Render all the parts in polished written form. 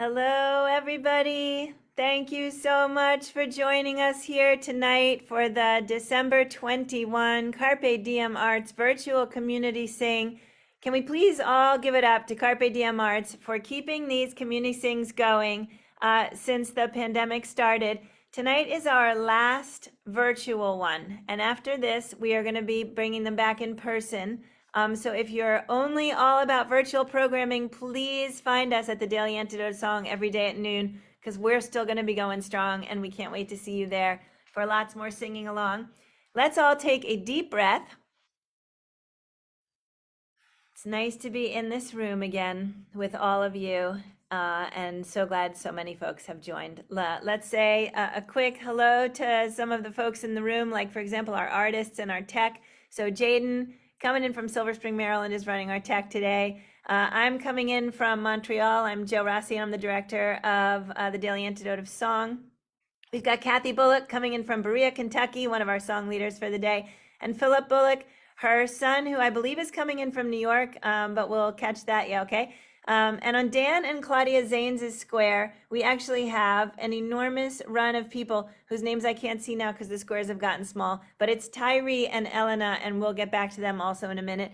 Hello, everybody. Thank you so much for joining us here tonight for the December 21 Carpe Diem Arts Virtual Community Sing. Can we please all give it up to Carpe Diem Arts for keeping these community sings going since the pandemic started. Tonight is our last virtual one, and after this, we are going to be bringing them back in person. So if you're only all about virtual programming, please find us at the Daily Antidote Song every day at noon, because we're still going to be going strong, and we can't wait to see you there for lots more singing along. Let's all take a deep breath. It's nice to be in this room again with all of you, and so glad so many folks have joined. Let's say a quick hello to some of the folks in the room, like, for example, our artists and our tech. So Jaden, coming in from Silver Spring, Maryland, is running our tech today. I'm coming in from Montreal. I'm Joe Rossi, and I'm the director of the Daily Antidote of Song. We've got Kathy Bullock coming in from Berea, Kentucky, one of our song leaders for the day, and Philip Bullock, her son, who I believe is coming in from New York, but we'll catch that, yeah, okay? And on Dan and Claudia Zanes' square, we actually have an enormous run of people whose names I can't see now because the squares have gotten small, but it's Tyree and Elena, and we'll get back to them also in a minute.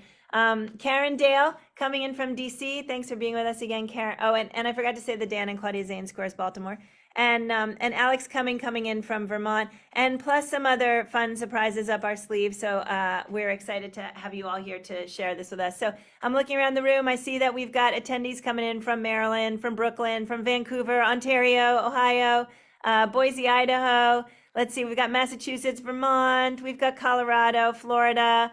Karen Dale coming in from DC. Thanks for being with us again, Karen. Oh, and I forgot to say the Dan and Claudia Zanes squares, Baltimore. And Alex coming in from Vermont, and plus some other fun surprises up our sleeve. So we're excited to have you all here to share this with us. So I'm looking around the room. I see that we've got attendees coming in from Maryland, from Brooklyn, from Vancouver, Ontario, Ohio, Boise, Idaho. Let's see, we've got Massachusetts, Vermont. We've got Colorado, Florida,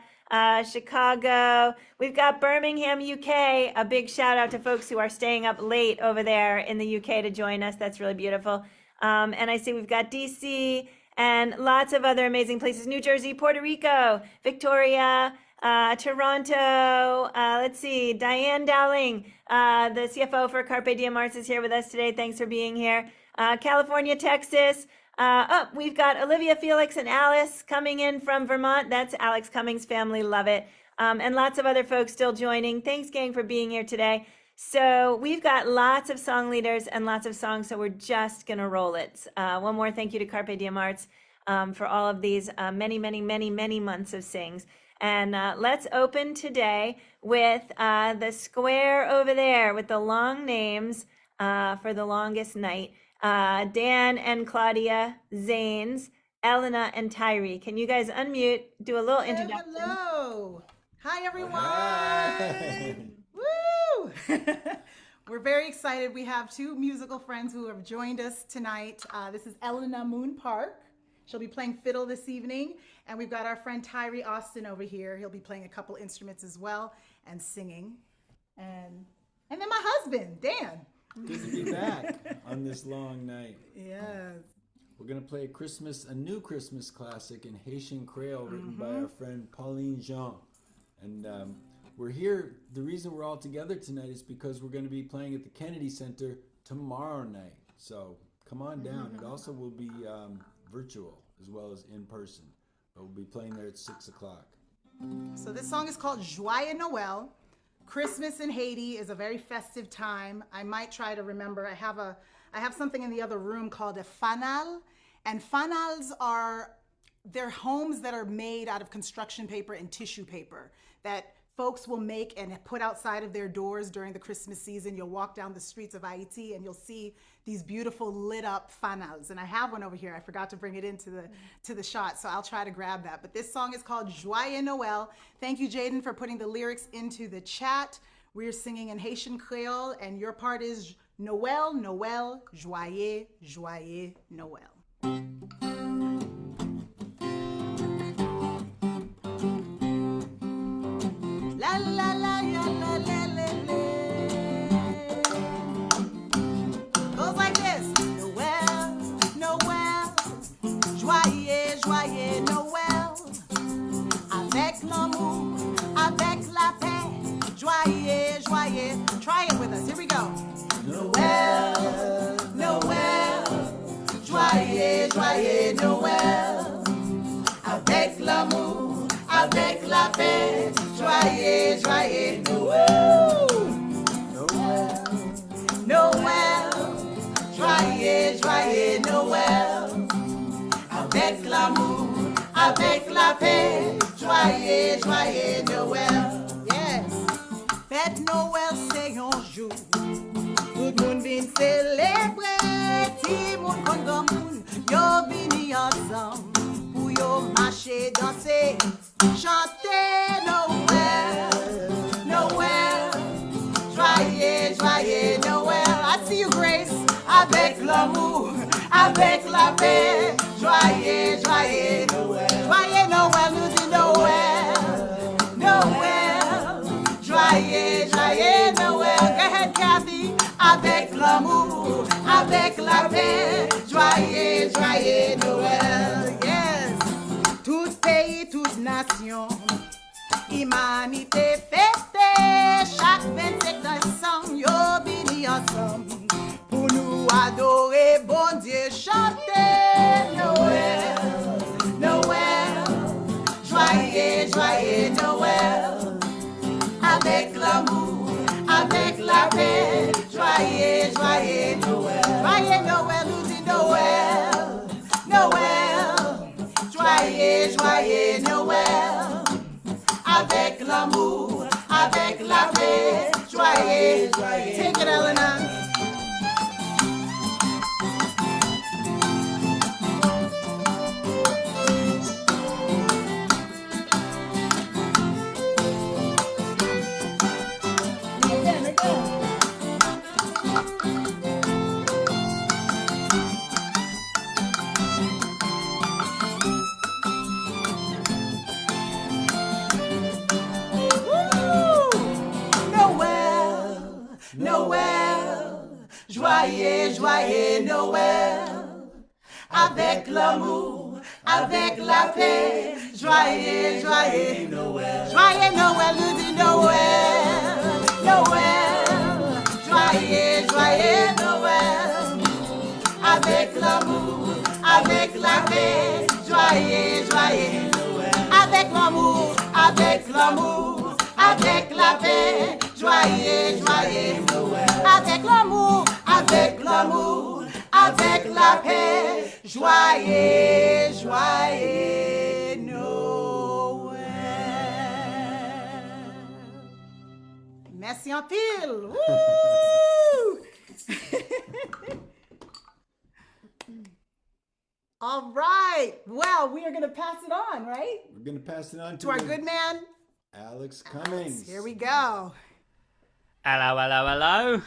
Chicago. We've got Birmingham, UK. A big shout out to folks who are staying up late over there in the UK to join us. That's really beautiful. And I see we've got DC and lots of other amazing places. New Jersey, Puerto Rico, Victoria, Toronto. Let's see, Diane Dowling, the CFO for Carpe Diem Arts, is here with us today. Thanks for being here. California, Texas. We've got Olivia, Felix, and Alice coming in from Vermont. That's Alex Cummings' family. Love it. And lots of other folks still joining. Thanks, gang, for being here today. So we've got lots of song leaders and lots of songs, so we're just going to roll it. One more thank you to Carpe Diem Arts for all of these many, many, many, many months of sings. And let's open today with the square over there with the long names for the longest night. Dan and Claudia Zanes, Elena and Tyree. Can you guys unmute, do a little introduction? Hello. Hi, everyone. Hi. Woo! We're very excited. We have two musical friends who have joined us tonight. This is Elena Moon Park. She'll be playing fiddle this evening. And we've got our friend Tyree Austin over here. He'll be playing a couple instruments as well and singing. And then my husband, Dan. Good to be back on this long night. Yes. We're going to play a new Christmas classic in Haitian Creole written by our friend Pauline Jean. And we're here, the reason we're all together tonight is because we're going to be playing at the Kennedy Center tomorrow night. So come on down. It also will be virtual as well as in person. But we'll be playing there at 6 o'clock. So this song is called Joyeux Noël. Christmas in Haiti is a very festive time. I might try to remember. I have something in the other room called a fanal, and fanals they're homes that are made out of construction paper and tissue paper that folks will make and put outside of their doors during the Christmas season. You'll walk down the streets of Haiti and you'll see these beautiful lit up fanals. And I have one over here. I forgot to bring it into the shot, so I'll try to grab that. But this song is called Joyeux Noël. Thank you, Jaden, for putting the lyrics into the chat. We're singing in Haitian Creole, and your part is Noël, Noël, Joyeux, Joyeux Noël. La la la ya la la la la. Goes like this. Noël, Noël, joyeux, joyeux Noël. Avec l'amour, avec la paix, joyeux, joyeux. Try it with us. Here we go. Noël, Noël, joyeux, joyeux Noël. Avec l'amour, avec la paix, joyeux, joyeux Noël. Noël, Noël, la paix, joyeux, joyeux Noël. Yes. Fête Noël, c'est un jour. Tout le monde vient célébrer. Ti moun kon grand moun, yo vini ensemble. Pour yo marcher, danser, chanter Noël, Noël. Joyeux, joyeux Noël. I see you, Grace. Avec l'amour, avec la paix. Joyeux, joyeux Noël. Joyeux Noël, nous dit Noël. Noël. Joyeux, joyeux Noël. Go ahead, Kathy. Avec l'amour, avec la paix. Joyeux, joyeux Noël. Yes. Tout pays, toute nation. Humanité fêtée, chaque 25 décembre, yo vini ensemble pour nous adorer, bon Dieu, chanter Noël, Noël, joyeux, joyeux Noël, avec l'amour, avec la paix, joyeux, joyeux Noël, joyeux Noël, nous dit Noël, Noël, joyeux, joyeux Noël. Avec l'amour, avec la paix, joyeux, joyeux. Take it, Elena. Joyeux, joyeux Noël, avec l'amour, avec la paix, joyeux, joyeux Noël. Joyeux Noël, nous dit Noël, Noël, joyeux, joyeux Noël, avec l'amour, avec la paix, joyeux, joyeux Noël. Avec l'amour, avec l'amour, avec la paix, joyeux, joyeux Noël. Avec l'amour, avec l'amour, avec la paix, joyeux, joyeux Noël. Merci en pile. Woo! All right. Well, we are going to pass it on, right? We're going to pass it on To our good man, Alex Cummings. Here we go. Hello, hello, hello.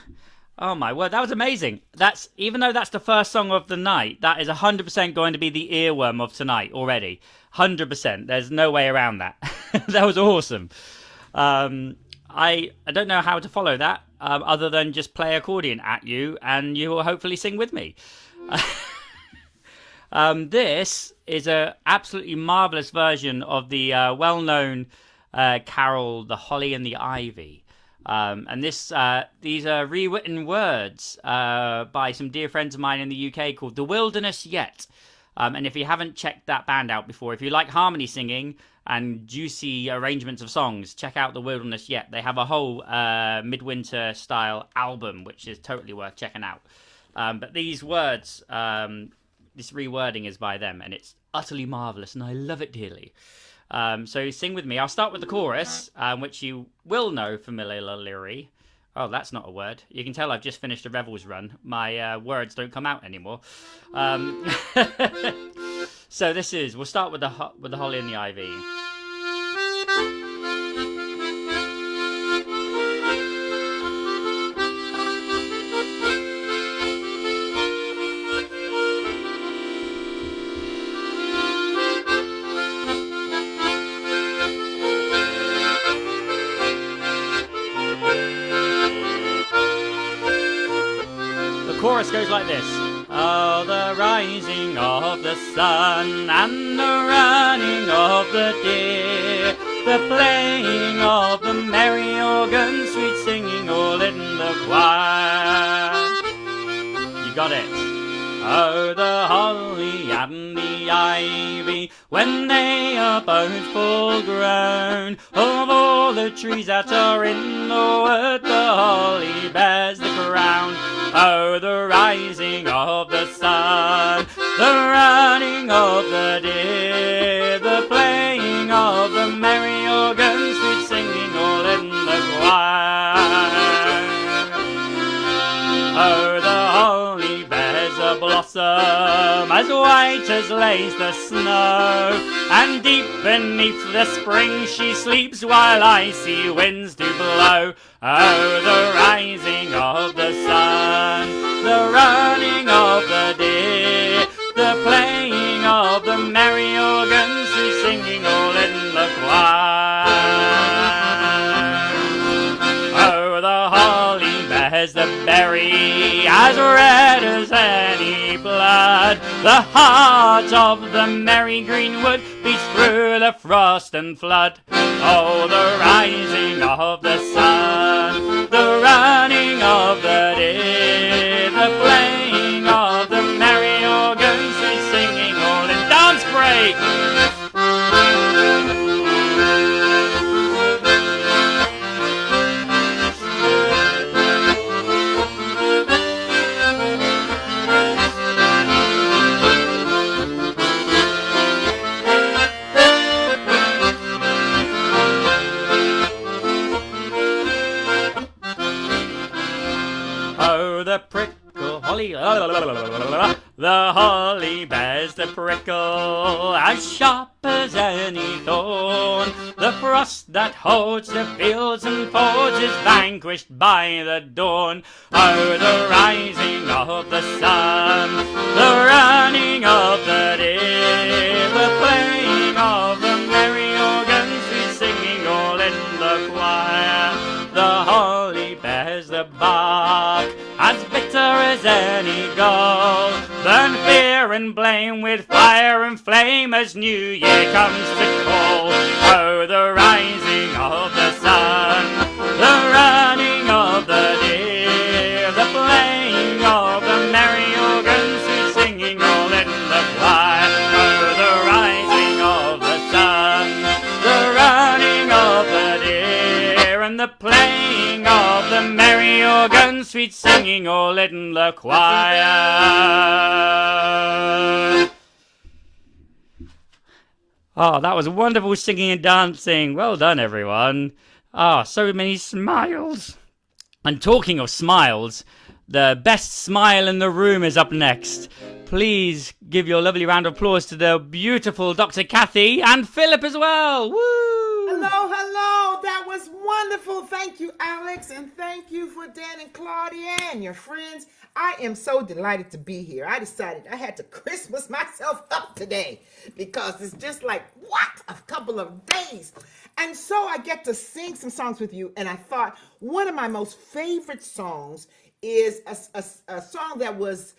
Oh my word, that was amazing. That's even though that's the first song of the night, that is 100% going to be the earworm of tonight already. 100%. There's no way around that. That was awesome. I don't know how to follow that other than just play accordion at you and you will hopefully sing with me. This is a absolutely marvelous version of the well-known carol, The Holly and the Ivy. And these are rewritten words by some dear friends of mine in the UK called The Wilderness Yet. And if you haven't checked that band out before, if you like harmony singing and juicy arrangements of songs, check out The Wilderness Yet. They have a whole midwinter style album, which is totally worth checking out. But these words, this rewording is by them, and it's utterly marvelous, and I love it dearly. So sing with me. I'll start with the chorus, which you will know familiarly. Oh, that's not a word. You can tell I've just finished a Revels run. My words don't come out anymore. So we'll start with the Holly and the Ivy. Chorus goes like this. Oh, the rising of the sun and the running of the deer, the playing of the merry organ, sweet singing all in the choir. You got it. Oh, the holly and the ivy, when they are both full grown, of all the trees that are in the wood, the holly bears the crown. Oh, the rising of the sun, the running of the deer, the playing merry organ, sweet singing all in the choir. Oh, the holly bears a blossom as white as lays the snow, and deep beneath the spring she sleeps while icy winds do blow. Oh, the rising of the sun, the running of the deer, the playing of the merry organs, who's singing all in the choir. Oh, the holly bears the berry as red as any blood. The heart of the merry greenwood beats through the frost and flood. Oh, the rising of the sun, the running of the deer, the playing of the merry organs, who's singing all in dance break. Oh, the prickle holly, the holly bears the prickle, as sharp as any thorn. The frost that holds the fields and fords is vanquished by the dawn. Oh, the rising of the sun, the running of the deer, the playing of the merry organs, who's singing all in the choir. The holly bears the bark, as bitter as any gall. Burn fear and blame with fire and flame as New Year comes to call. Oh, the rising of the sun, the running of the deer, the playing of the merry organs, who's singing all in the choir. Oh, the rising of the sun, the running of the deer, and the playing of the merry organ, sweet singing all in the choir. Oh, that was wonderful singing and dancing. Well done, everyone. Ah, so many smiles. And talking of smiles, the best smile in the room is up next. Please give your lovely round of applause to the beautiful Dr. Kathy and Philip as well. Woo! Hello, hello. That was wonderful. Thank you, Alex, and thank you for Dan and Claudia and your friends. I am so delighted to be here. I decided I had to Christmas myself up today because it's just like, what? A couple of days. And so I get to sing some songs with you, and I thought one of my most favorite songs is a song that was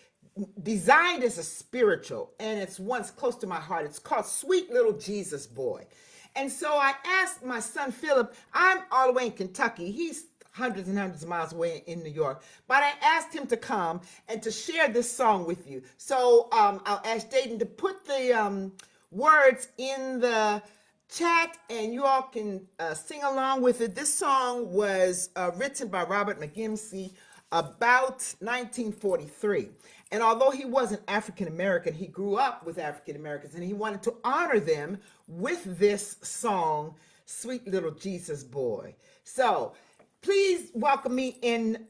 designed as a spiritual, and it's once close to my heart. It's called Sweet Little Jesus Boy. And so I asked my son Philip, I'm all the way in Kentucky. He's hundreds and hundreds of miles away in New York. But I asked him to come and to share this song with you. So I'll ask Dayton to put the words in the chat and you all can sing along with it. This song was written by Robert McGimsey about 1943. And although he wasn't African American, he grew up with African Americans and he wanted to honor them with this song, Sweet Little Jesus Boy. So please welcome me in,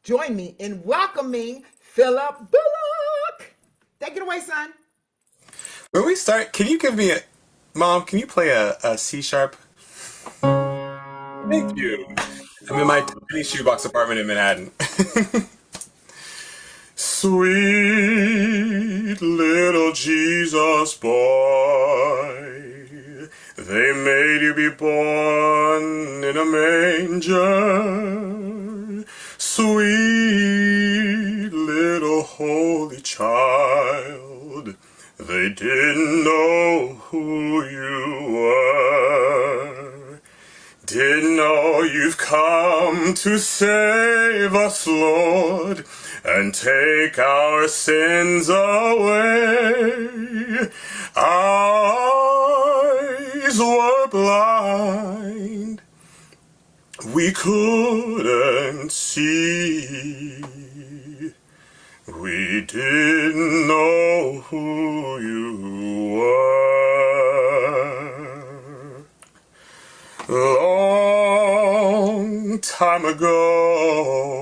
join me in welcoming Philip Bullock. Take it away, son. When we start, can you give me Mom, can you play a C sharp? Thank you. I'm in my tiny shoebox apartment in Manhattan. Sweet little Jesus boy, they made you be born in a manger. Sweet little holy child, they didn't know who you were. Didn't know you've come to save us, Lord, and take our sins away. Our eyes were blind, we couldn't see. We didn't know who you were. Long time ago,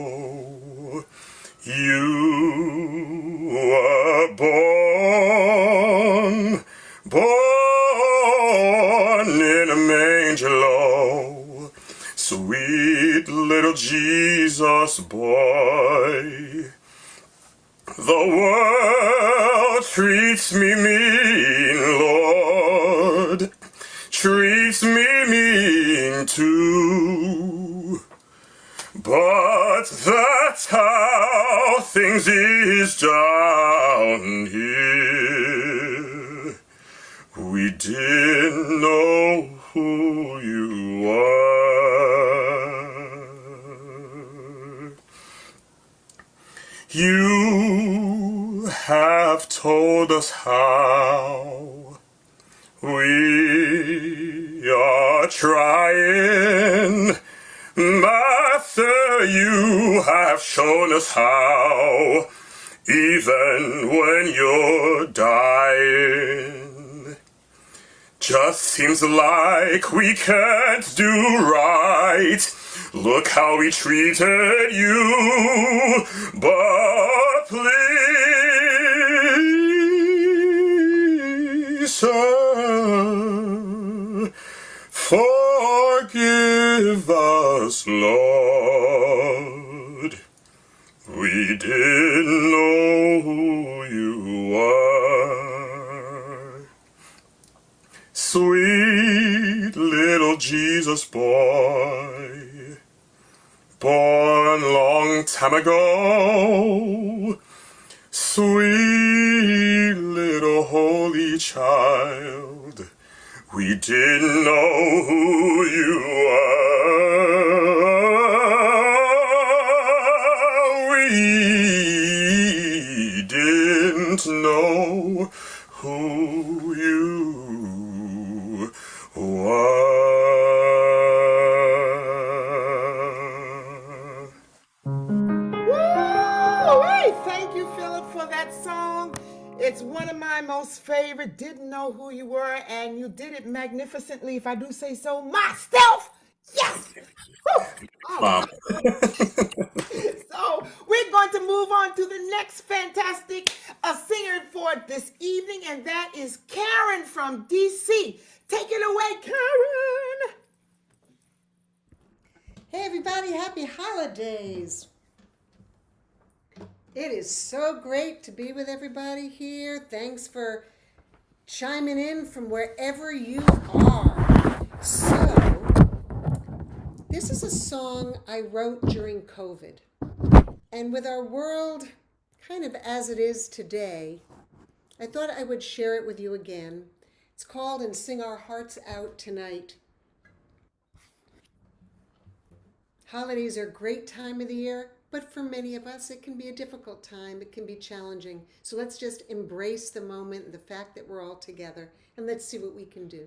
you were born in a manger low, sweet little Jesus boy. The world treats me mean, Lord, treats me mean too. But that's how things is down here. We didn't know who you were. You have told us how we are trying. Master, you have shown us how, even when you're dying. Just seems like we can't do right. Look how we treated you, but please, sir, forgive us, Lord. We didn't know who you were. Sweet little Jesus boy, born long time ago. Sweet little holy child, we didn't know who you were. We didn't know who you were. Woo! Hey, thank you, Philip, for that song. It's one of my most favorite. Didn't know who you were, and you did it magnificently, if I do say so myself. Yes! Woo! All Mom. So we're going to move on to the next fantastic singer for this evening, and that is Karen from DC. Take it away, Karen. Hey everybody, happy holidays. It is so great to be with everybody here. Thanks for chiming in from wherever you are. So, this is a song I wrote during COVID. And with our world kind of as it is today, I thought I would share it with you again. It's called And Sing Our Hearts Out Tonight. Holidays are a great time of the year, but for many of us, it can be a difficult time. It can be challenging. So let's just embrace the moment and the fact that we're all together, and let's see what we can do.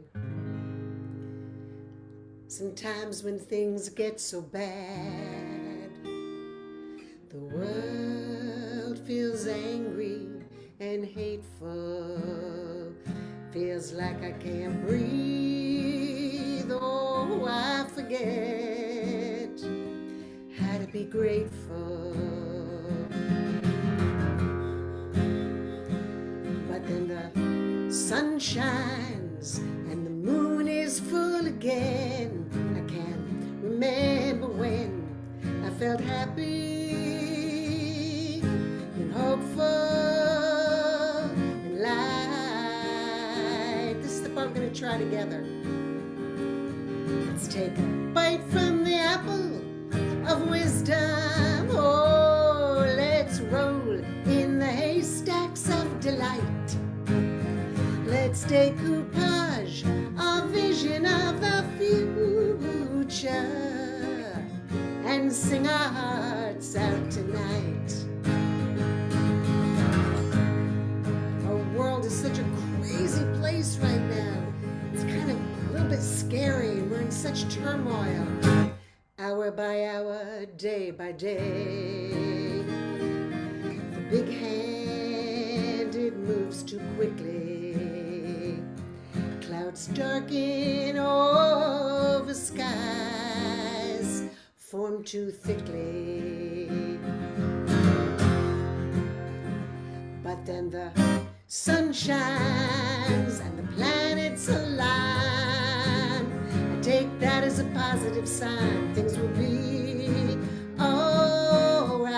Sometimes when things get so bad, the world feels angry and hateful. Feels like I can't breathe. Oh, I forget how to be grateful. But then the sun shines and the moon is full again. I can't remember when I felt happy and hopeful and light. This is the part we're going to try together. Let's take a bite from the apple of wisdom. Oh, let's roll in the haystacks of delight. Let's decoupage our vision of the future and sing our hearts out tonight. Our world is such a crazy place right now. It's kind of a little bit scary, and we're in such turmoil. Hour by hour, day by day. The big hand, it moves too quickly. Clouds darken over sky. down too thickly. But then the sun shines and the planets align. I take that as a positive sign. Things will be alright.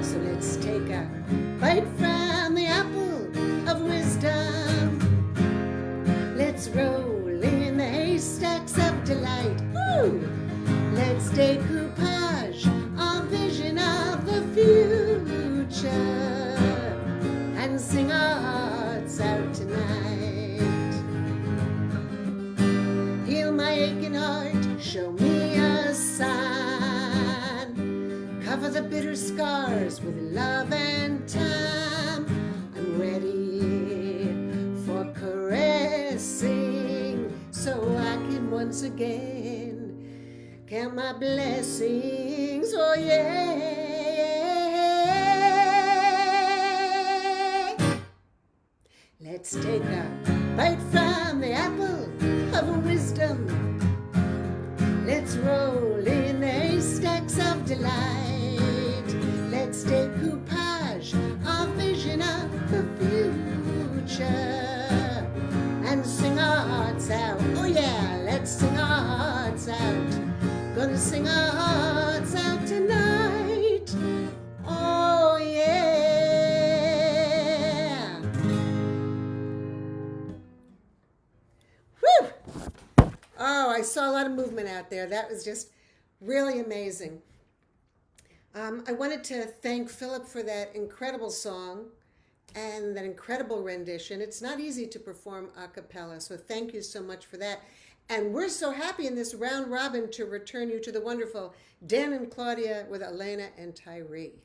So let's take a bite from the apple of wisdom. Let's roll in the haystacks of delight. Woo! Let's decoupage our vision of the future and sing our hearts out tonight. Heal my aching heart, show me a sign. Cover the bitter scars with love and time. I'm ready for caressing so I can once again count my blessings. Oh yeah. Let's take a bite from the apple of wisdom. Let's roll in the haystacks of delight. Let's decoupage our vision of the future and sing our hearts out. Oh yeah, let's sing our hearts out. Gonna sing our hearts out tonight. Oh yeah. Whew. Oh, I saw a lot of movement out there. That was just really amazing. I wanted to thank Philip for that incredible song and that incredible rendition. It's not easy to perform a cappella, so thank you so much for that. And we're so happy in this round robin to return you to the wonderful Dan and Claudia with Elena and Tyree.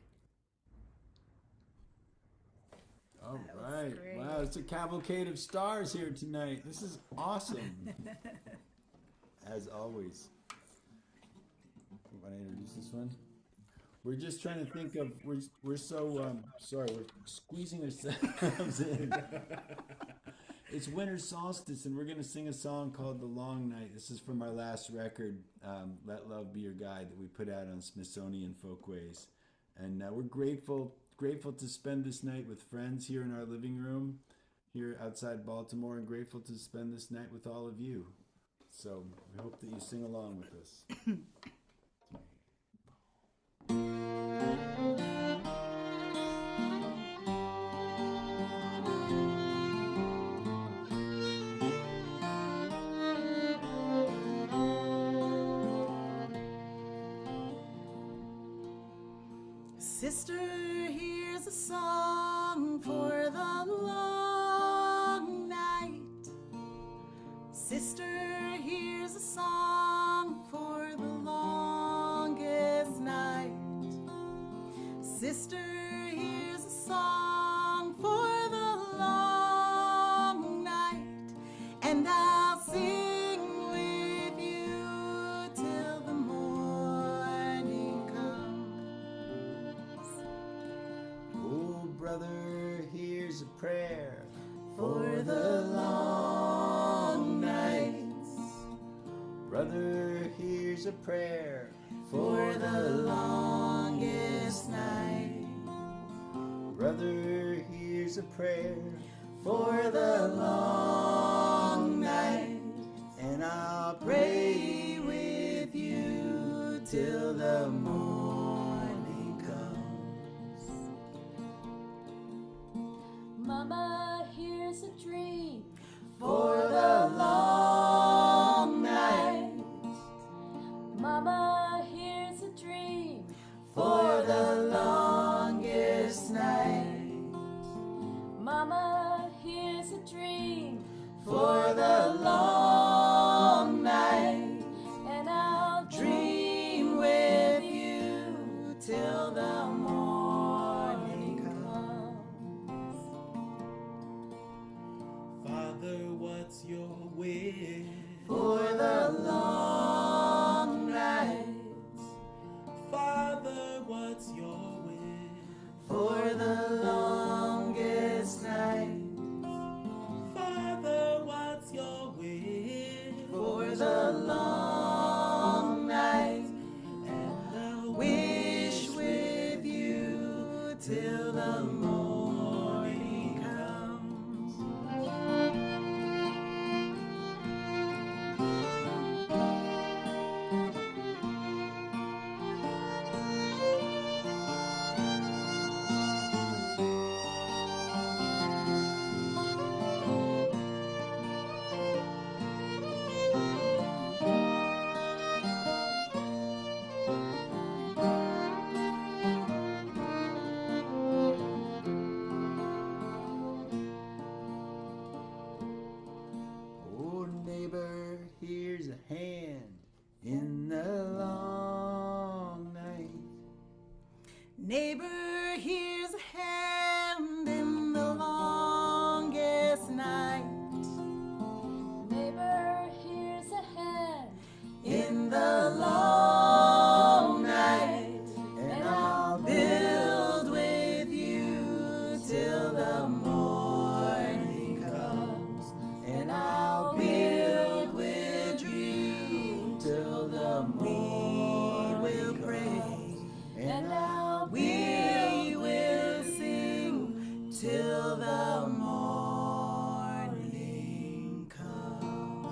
All right. Wow, it's a cavalcade of stars here tonight. This is awesome. As always. You want to introduce this one? We're just trying to think of, we're so, sorry, we're squeezing ourselves in. It's winter solstice, and we're going to sing a song called The Long Night. This is from our last record, Let Love Be Your Guide, that we put out on Smithsonian Folkways. And we're grateful to spend this night with friends here in our living room, here outside Baltimore, and grateful to spend this night with all of you. So we hope that you sing along with us. Sister, here's a song for the long night. Sister, here's a song for the longest night. Sister, here's a song for the long night. And I'll sing with you till the morning comes. Oh, brother, here's a prayer For the long nights, Brother, here's a prayer for the longest night, Brother, here's a prayer for the long night, and I'll pray with you till the morning comes. Mama, here's a dream For the long night, Mama, here's a dream for the longest night, Mama, here's a dream a hand in the long night. Neighbor, here's a hand in the longest night. Neighbor, here's a hand. In the long night, and I'll build with you till the morning comes. And I'll build with you till the morning will pray. And we will sing till the morning comes.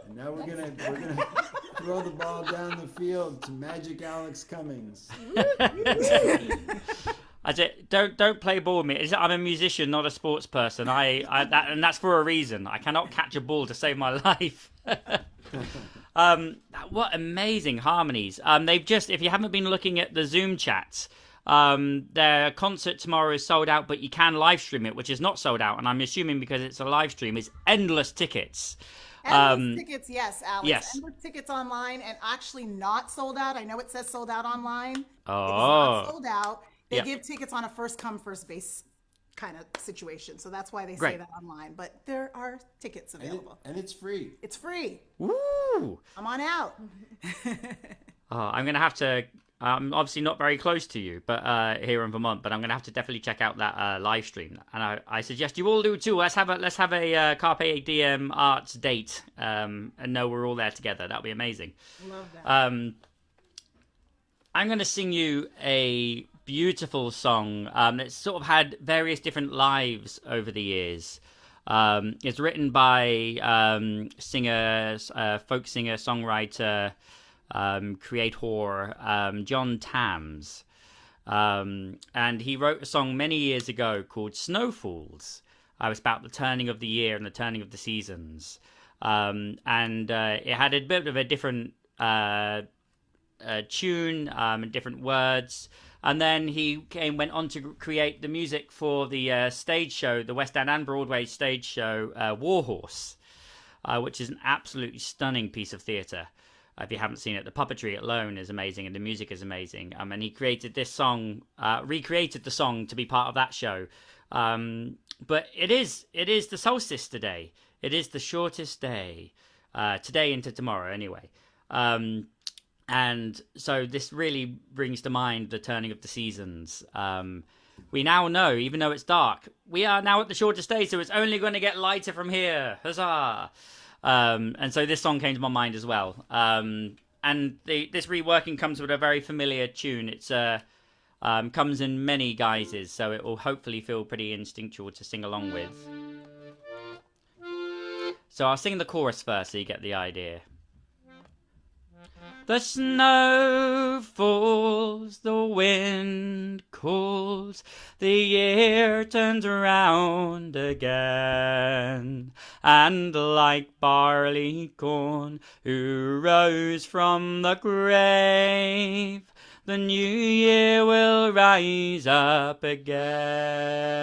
And now we're gonna throw the ball down the field to Magic Alex Cummings. I say, don't play ball with me. I'm a musician, not a sports person. And that's for a reason. I cannot catch a ball to save my life. What amazing harmonies. They've just, if you haven't been looking at the Zoom chats, their concert tomorrow is sold out, but you can live stream it, which is not sold out. And I'm assuming because it's a live stream, it's endless tickets. Endless tickets, yes, Alex. Yes. Endless tickets online and actually not sold out. I know it says sold out online. Oh. It's not sold out. They Yeah. give tickets on a first come, first base kind of situation. So that's why they say Great. that online. But there are tickets available. And it's free. It's free. Woo! Come on out. I'm going to have to. I'm obviously not very close to you, but here in Vermont. But I'm going to have to definitely check out that live stream, and I suggest you all do too. Let's have a Carpe Diem arts date, and know we're all there together. That'll be amazing. Love that. I'm going to sing you a beautiful song that's sort of had various different lives over the years. It's written by folk singer, songwriter, creator John Tams, and he wrote a song many years ago called Snowfalls. It was about the turning of the year and the turning of the seasons, and it had a bit of a different tune and different words. And then he went on to create the music for the stage show, the West End and Broadway stage show, Warhorse, which is an absolutely stunning piece of theatre. If you haven't seen it, the puppetry alone is amazing and the music is amazing. And he created this song, recreated the song to be part of that show. But it is the solstice today. It is the shortest day, today into tomorrow anyway. And so this really brings to mind the turning of the seasons. We now know, even though it's dark, we are now at the shortest day, so it's only going to get lighter from here. Huzzah! And so this song came to my mind as well. And this reworking comes with a very familiar tune. It's comes in many guises, so it will hopefully feel pretty instinctual to sing along with. So I'll sing the chorus first so you get the idea. The snow falls, the wind cools, the year turns around again, and like barley corn who rose from the grave, the new year will rise up again.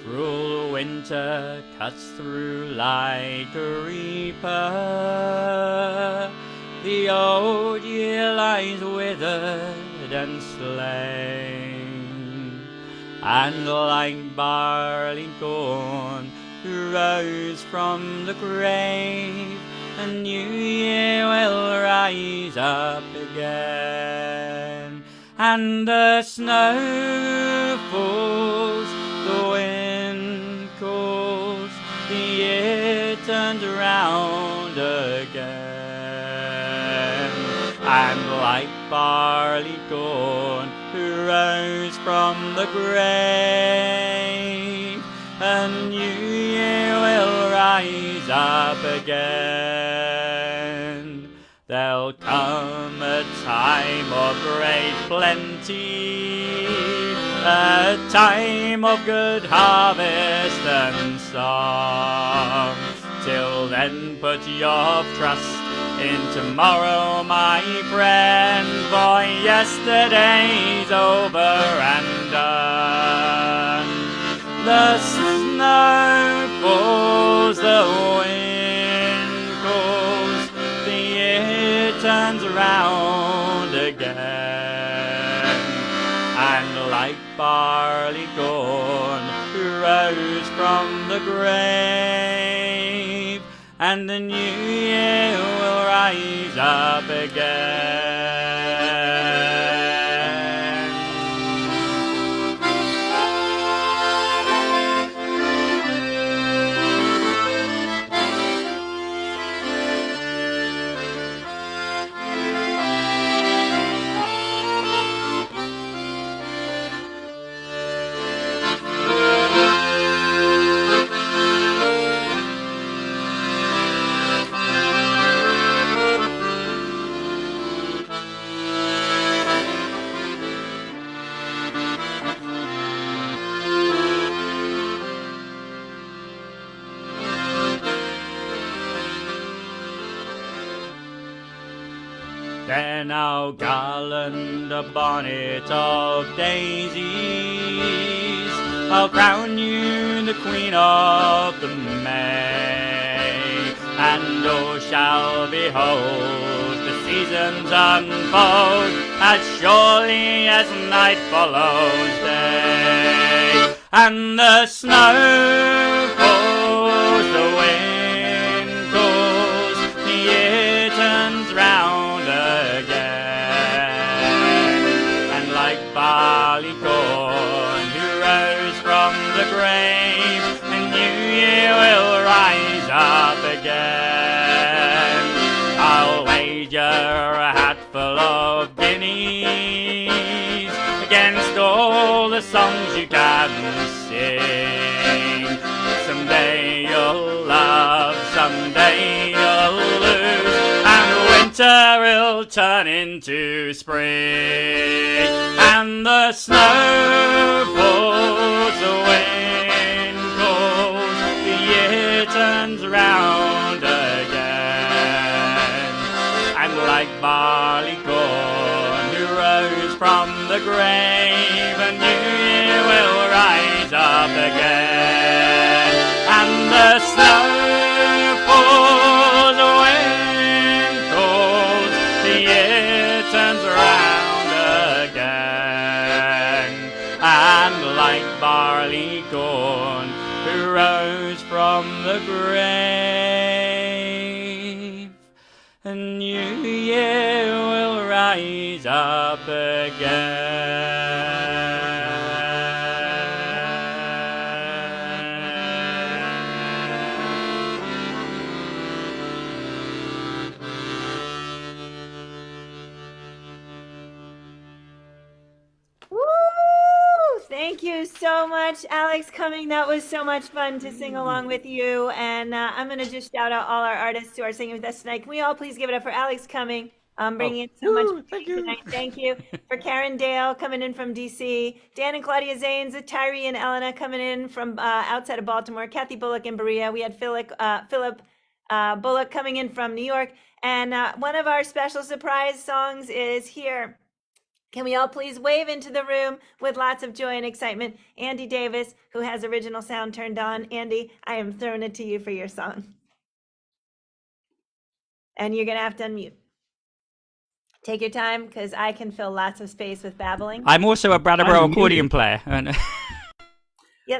Cruel winter cuts through like a reaper. The old year lies withered and slain, and like barley corn who rose from the grave, a new year will rise up again. And the snow falls, the wind cools, the year turns around again. And like barley corn who rose from the grave, a new year up again. There'll come a time of great plenty, a time of good harvest and song. Till then put your trust in tomorrow, my friend, for yesterday's over and done. The snow falls, the wind goes, the year turns around again. And like barley corn rose from the grave, and the new year will rise up again. Then I'll garland a bonnet of daisies, I'll crown you the queen of the May, and all shall behold the seasons unfold as surely as night follows day. And the snow falls, the wind goes, the year turns round again. And like barley corn who rose from the grave, a new year will rise up again. I'll wager a hatful of guineas against all the songs you can sing. Someday you'll love, someday you'll lose, and winter will turn into spring. And the snow falls, the wind goes, the year turns round again. And like barley corn who rose from the grave, a new year will rise up again. And the snow falls, the wind goes, the year turns round again. And like barley corn who rose from the grave, a new year will rise up again. Woo! Thank you so much, Alex, coming. That was so much fun to sing along with you. And I'm going to just shout out all our artists who are singing with us tonight. Can we all please give it up for Alex coming, bringing in so much music tonight. Thank you. For Karen Dale coming in from DC, Dan and Claudia Zanes, Tyree and Elena coming in from outside of Baltimore, Kathy Bullock and Berea. We had Philip Bullock coming in from New York. And one of our special surprise songs is here. Can we all please wave into the room with lots of joy and excitement? Andy Davis, who has original sound turned on. Andy, I am throwing it to you for your song. And you're going to have to unmute. Take your time, because I can fill lots of space with babbling. I'm also a Brattleboro accordion player. Yep,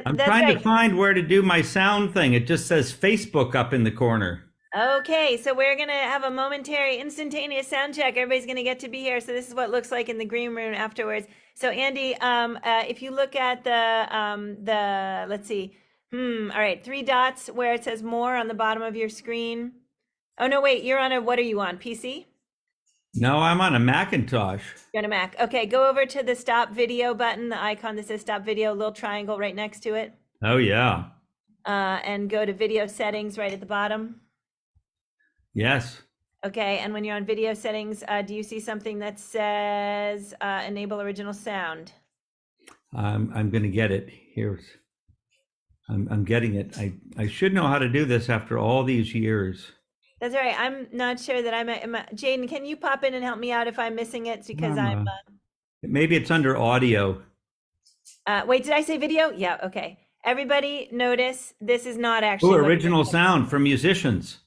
I'm that's trying right. to find where to do my sound thing. It just says Facebook up in the corner. Okay, so we're going to have a momentary, instantaneous sound check. Everybody's going to get to be here. So this is what it looks like in the green room afterwards. So Andy, if you look at the let's see. All right, 3 dots where it says more on the bottom of your screen. Oh, no, wait, you're on what are you on, PC? No, I'm on a Macintosh. You're on a Mac. Okay, go over to the stop video button, the icon that says stop video, little triangle right next to it. Oh, yeah. And go to video settings right at the bottom. Yes. Okay, and when you're on video settings, do you see something that says enable original sound? I'm going to get it. I'm getting it. I should know how to do this after all these years. That's all right. I'm not sure that Jaden, can you pop in and help me out if I'm missing it? Because Maybe it's under audio. wait, did I say video? Yeah, okay. Everybody notice this is not Oh, actually what it original is. sound for musicians.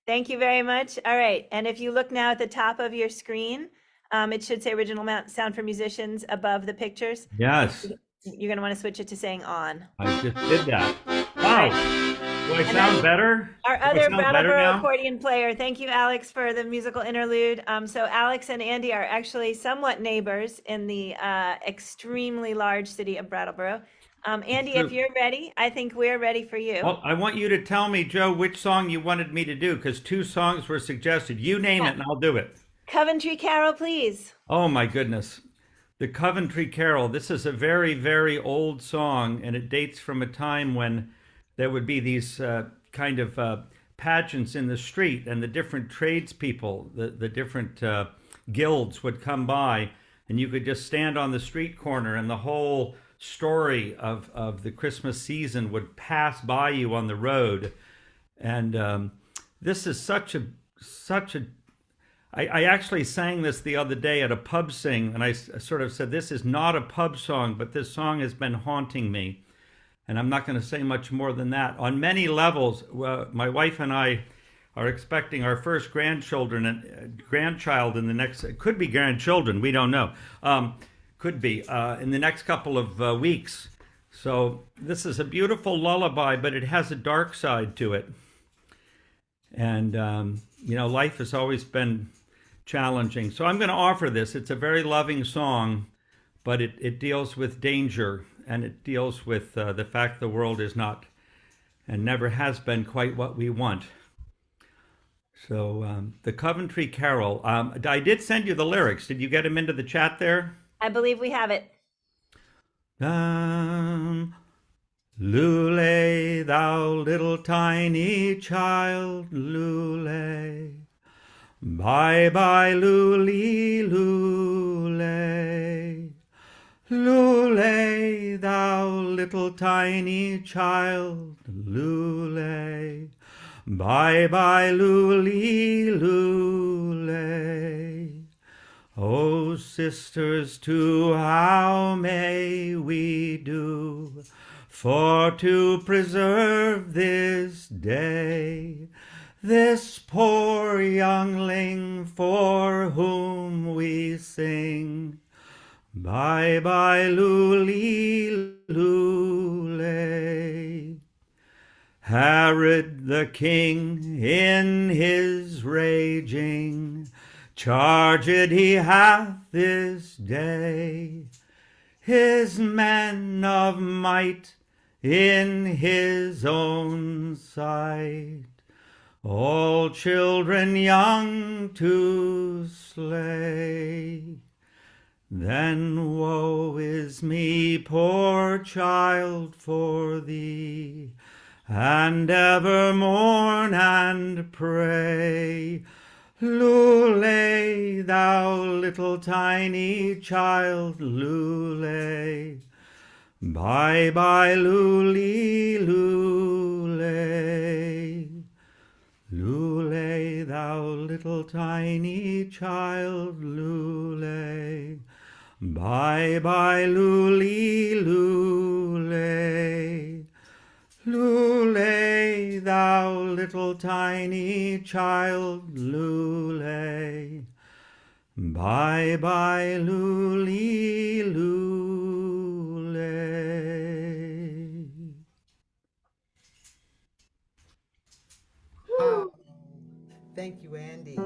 Thank you very much. All right, and if you look now at the top of your screen, it should say original sound for musicians above the pictures. Yes, You're going to want to switch it to saying on. I just did that. All Wow. right. Do I And sound then better? Our Do I other sound better Brattleboro now? accordion player. Thank you, Alex, for the musical interlude. So Alex and Andy are actually somewhat neighbors in the extremely large city of Brattleboro. Andy, if True. you're ready, I think we're ready for you. Well, I want you to tell me, Joe, which song you wanted me to do, because 2 songs were suggested. You name it and I'll do it. Coventry Carol, please. Oh my goodness. The Coventry Carol. This is a very, very old song, and it dates from a time when there would be these kind of pageants in the street, and the different tradespeople, the different guilds would come by, and you could just stand on the street corner, and the whole story of the Christmas season would pass by you on the road. And this is such a I actually sang this the other day at a pub sing, and I sort of said, this is not a pub song, but this song has been haunting me. And I'm not going to say much more than that. On many levels, my wife and I are expecting our first grandchild in the next, it could be grandchildren, we don't know. Could be in the next couple of weeks. So this is a beautiful lullaby, but it has a dark side to it. And, life has always been challenging. So I'm going to offer this. It's a very loving song, but it deals with danger, and it deals with the fact the world is not and never has been quite what we want. So the Coventry Carol. I did send you the lyrics. Did you get them into the chat there? I believe we have it. Lule, thou little tiny child, lule. Bye bye, lule, lule. Lule, thou little tiny child, lule. Bye bye, lule, lule. Oh, sisters, too, how may we do for to preserve this day? This poor youngling for whom we sing, bye bye, lule, lule. Herod the king in his raging charged he hath this day his men of might in his own sight, all children young to slay. Then woe is me, poor child, for thee, and ever mourn and pray. Lule, thou little tiny child, lule. Bye bye, lule, lule. Lule, thou little tiny child, lule. Bye bye, lule, lule. Lule, thou little tiny child, lule. Bye bye, lule, lule. Thank you, Andy.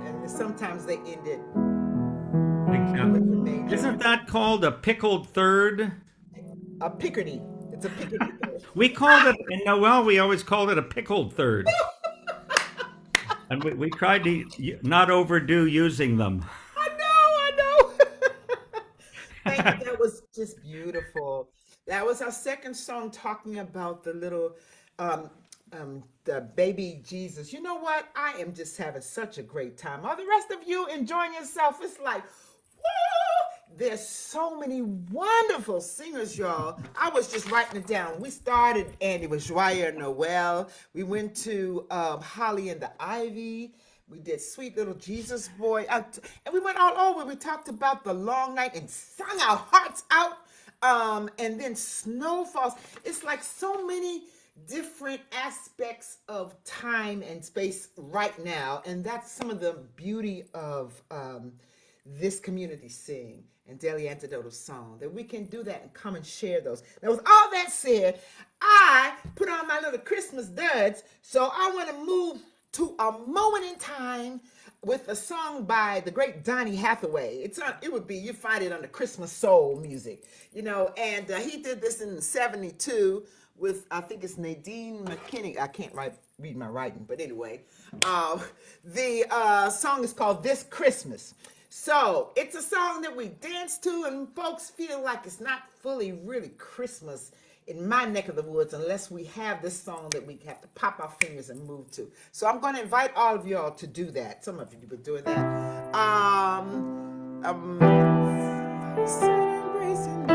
And sometimes they end it with the major. Isn't that called a pickled third? A Picardy. It's a Picardy. We called it, in Noel, we always called it a pickled third. And we tried to not overdo using them. I know. Thank you. That was just beautiful. That was our second song talking about the little the baby Jesus. You know what? I am just having such a great time. Are the rest of you enjoying yourself? It's like, woo! There's so many wonderful singers, y'all. I was just writing it down. We started, and it was Joyeux Noel. We went to Holly and the Ivy. We did Sweet Little Jesus Boy. And we went all over. We talked about the long night and sung our hearts out. And then Snow Falls. It's like so many different aspects of time and space right now. And that's some of the beauty of this community sing and Daily Antidote of Song, that we can do that and come and share those. Now, with all that said, I put on my little Christmas duds, so I want to move to a moment in time with a song by the great Donny Hathaway. It would be, you find it under Christmas soul music, you know, and he did this in 72 with, I think it's Nadine McKinney. I can't read my writing, but anyway, the song is called This Christmas. So it's a song that we dance to, and folks feel like it's not fully really Christmas in my neck of the woods unless we have this song that we have to pop our fingers and move to. So I'm going to invite all of y'all to do that. Some of you have been doing that. Celebration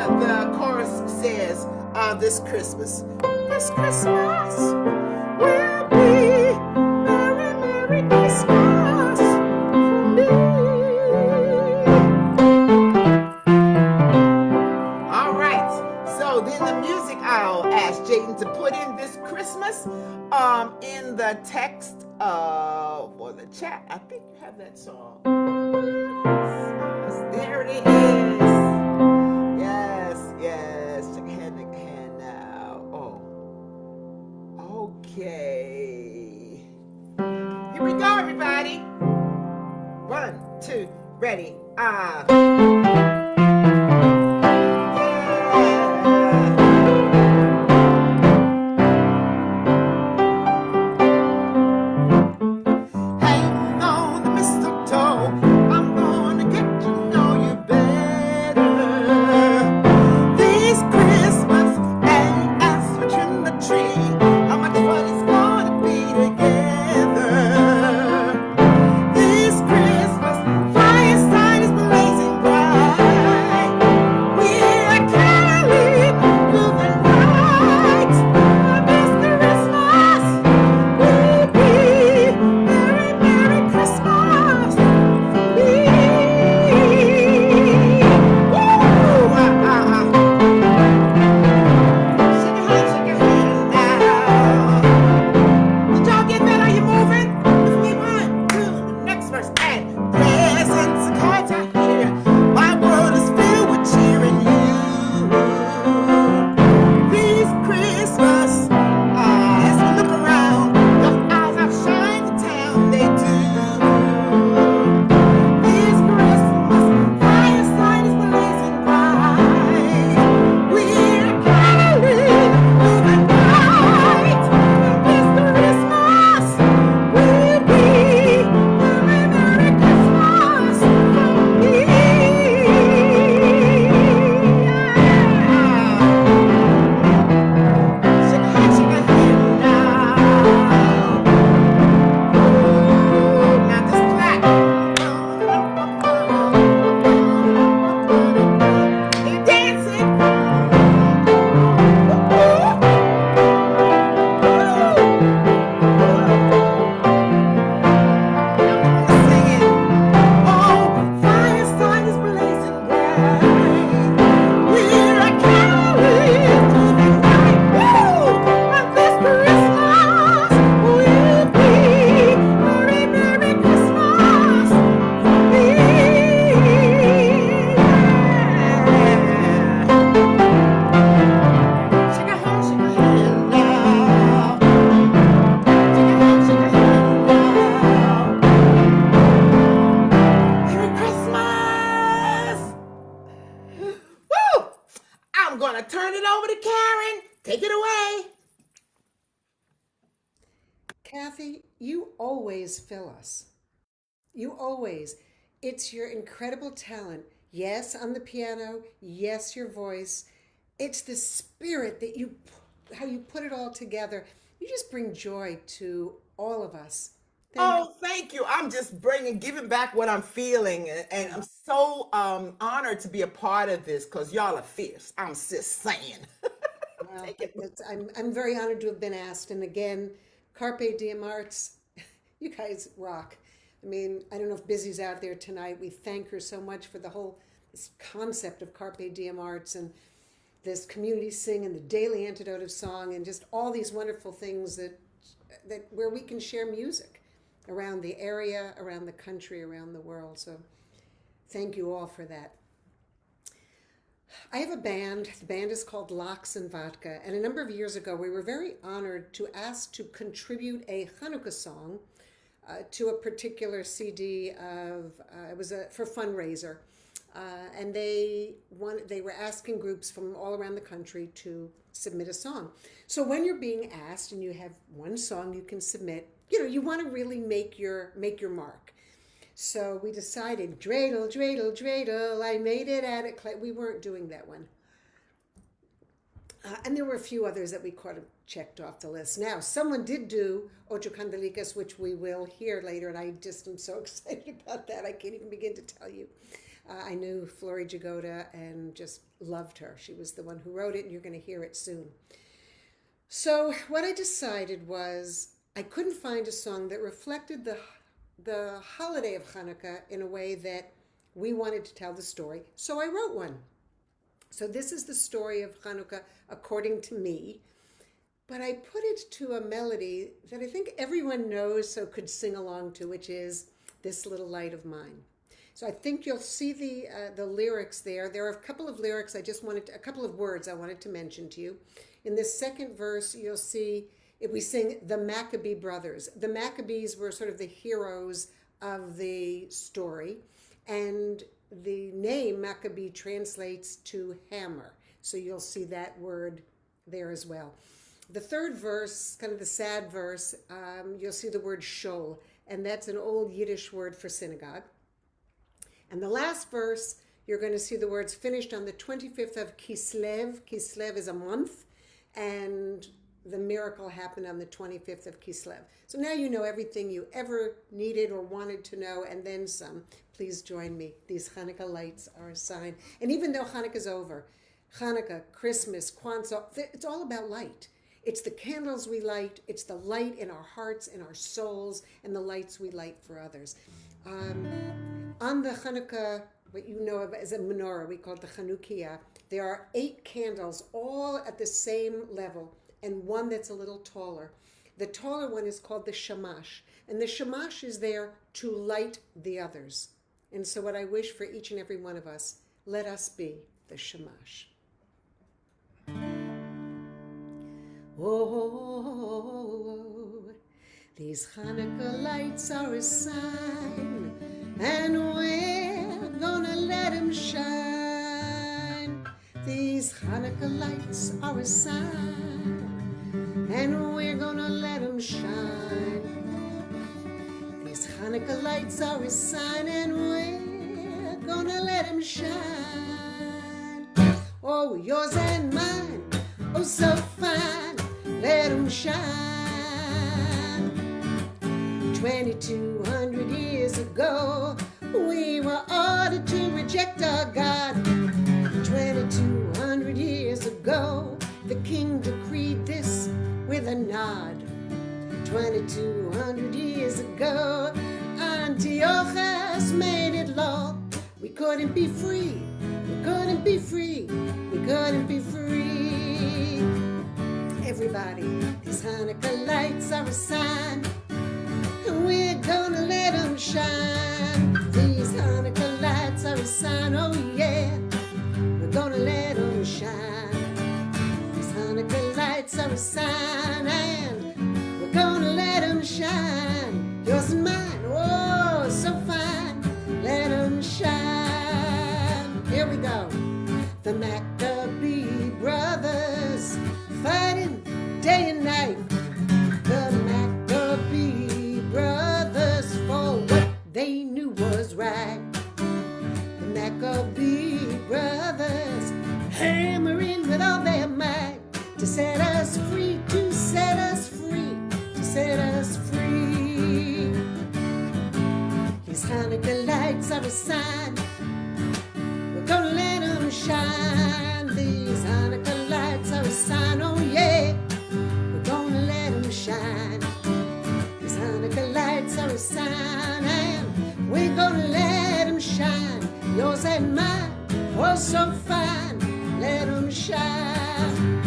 and the chorus says, this Christmas will be Merry, Merry Christmas for me. All right, so then the music, I'll ask Jaden to put in this Christmas in the text or the chat. I think you have that song. There it is. Yes. Shake a hand now. Oh, okay. Here we go, everybody. 1, 2, ready. Hang on the mistletoe. I'm gonna get to know you better this Christmas. And as we trim the tree, how much fun it's gonna be together this Christmas. Fireside is blazing bright. We're caroling through the night. This Christmas will be Merry, Merry Christmas for me. Shake your hand now. Did y'all get that? Are you moving? With me, 1, 2, the next verse. And presents and cards are here. My world is filled with cheer and you. This Christmas, as we look around, your eyes outshine the town, they do. This Christmas, fireside is blazing bright. We're caroling through the night. This Christmas will be Merry, Merry Christmas for me. Shake a hand now. Now just clap. Keep dancing. Singing. Oh, fireside is blazing bright. We're caroling through the night. Woo! And this Christmas will be Merry, Merry Christmas for me. Shake a hand now. Shake a hand now. Merry Christmas! Woo! I'm gonna turn it over to Karen. Take it away. Kathy, you always fill us. You always. It's your incredible talent, Yes, on the piano. Yes, your voice. It's the spirit that how you put it all together. You just bring joy to all of us. Oh, thank you. I'm just giving back what I'm feeling. And I'm so honored to be a part of this because y'all are fierce. I'm just saying. Well, I'm very honored to have been asked. And again, Carpe Diem Arts, you guys rock. I mean, I don't know if Busy's out there tonight. We thank her so much for this concept of Carpe Diem Arts and this community sing and the daily antidote of song and just all these wonderful things that where we can share music around the area, around the country, around the world. So thank you all for that. I have a band. The band is called Lox and Vodka. And a number of years ago, we were very honored to ask to contribute a Hanukkah song to a particular CD of, it was for fundraiser. And they were asking groups from all around the country to submit a song. So when you're being asked and you have one song you can submit, you want to really make your mark. So we decided, dreidel, dreidel, dreidel, I made it at it. We weren't doing that one. And there were a few others that we could have checked off the list. Now, someone did do Ocho Candelicas, which we will hear later, and I just am so excited about that. I can't even begin to tell you. I knew Flori Jagoda and just loved her. She was the one who wrote it, and you're going to hear it soon. So what I decided was I couldn't find a song that reflected the holiday of Hanukkah in a way that we wanted to tell the story. So I wrote one. So this is the story of Hanukkah according to me, but I put it to a melody that I think everyone knows so could sing along to, which is This Little Light of Mine. So I think you'll see the lyrics there. There are a couple of lyrics a couple of words I wanted to mention to you. In this second verse, you'll see we sing the Maccabee brothers. The Maccabees were sort of the heroes of the story, and the name Maccabee translates to hammer. So you'll see that word there as well. The third verse, kind of the sad verse, you'll see the word shol, and that's an old Yiddish word for synagogue. And the last verse, you're going to see the words finished on the 25th of Kislev. Kislev is a month, and the miracle happened on the 25th of Kislev. So now you know everything you ever needed or wanted to know, and then some. Please join me. These Hanukkah lights are a sign. And even though Hanukkah's over, Hanukkah, Christmas, Kwanzaa, it's all about light. It's the candles we light, it's the light in our hearts, in our souls, and the lights we light for others. On the Hanukkah, what you know of as a menorah, we call it the Chanukiah, there are 8 candles all at the same level, and one that's a little taller. The taller one is called the shamash, and the shamash is there to light the others. And so what I wish for each and every one of us, let us be the shamash. Oh, these Hanukkah lights are a sign, and we're gonna let them shine. These Hanukkah lights are a sign, and we're gonna let them shine. These Hanukkah lights are a sign, and we're gonna let them shine. Oh, yours and mine, oh so fine, let them shine. 2,200 years ago, we were ordered to reject our God. 2,200 years ago, the king decreed this with a nod. 2,200 years ago, Antiochus made it law. We couldn't be free, we couldn't be free, we couldn't be free. Everybody, these Hanukkah lights are a sign, and we're gonna let them shine. These Hanukkah lights are a sign, oh yeah, we're gonna let them shine. These Hanukkah lights are a sign, and we're gonna let them shine. Yours and mine, oh, so fine, let them shine. Here we go. The Maccabee brothers fighting day and night. The Maccabee brothers for what they knew was right. The Maccabee brothers, hammering with all their might to set us free, to set us free, to set us free. These Hanukkah lights are a sign, we're gonna let them shine. These Hanukkah lights are a sign, oh yeah, we're gonna let them shine. These Hanukkah lights are a sign, and we're gonna let them shine. Yours and mine, oh so fine, let them shine.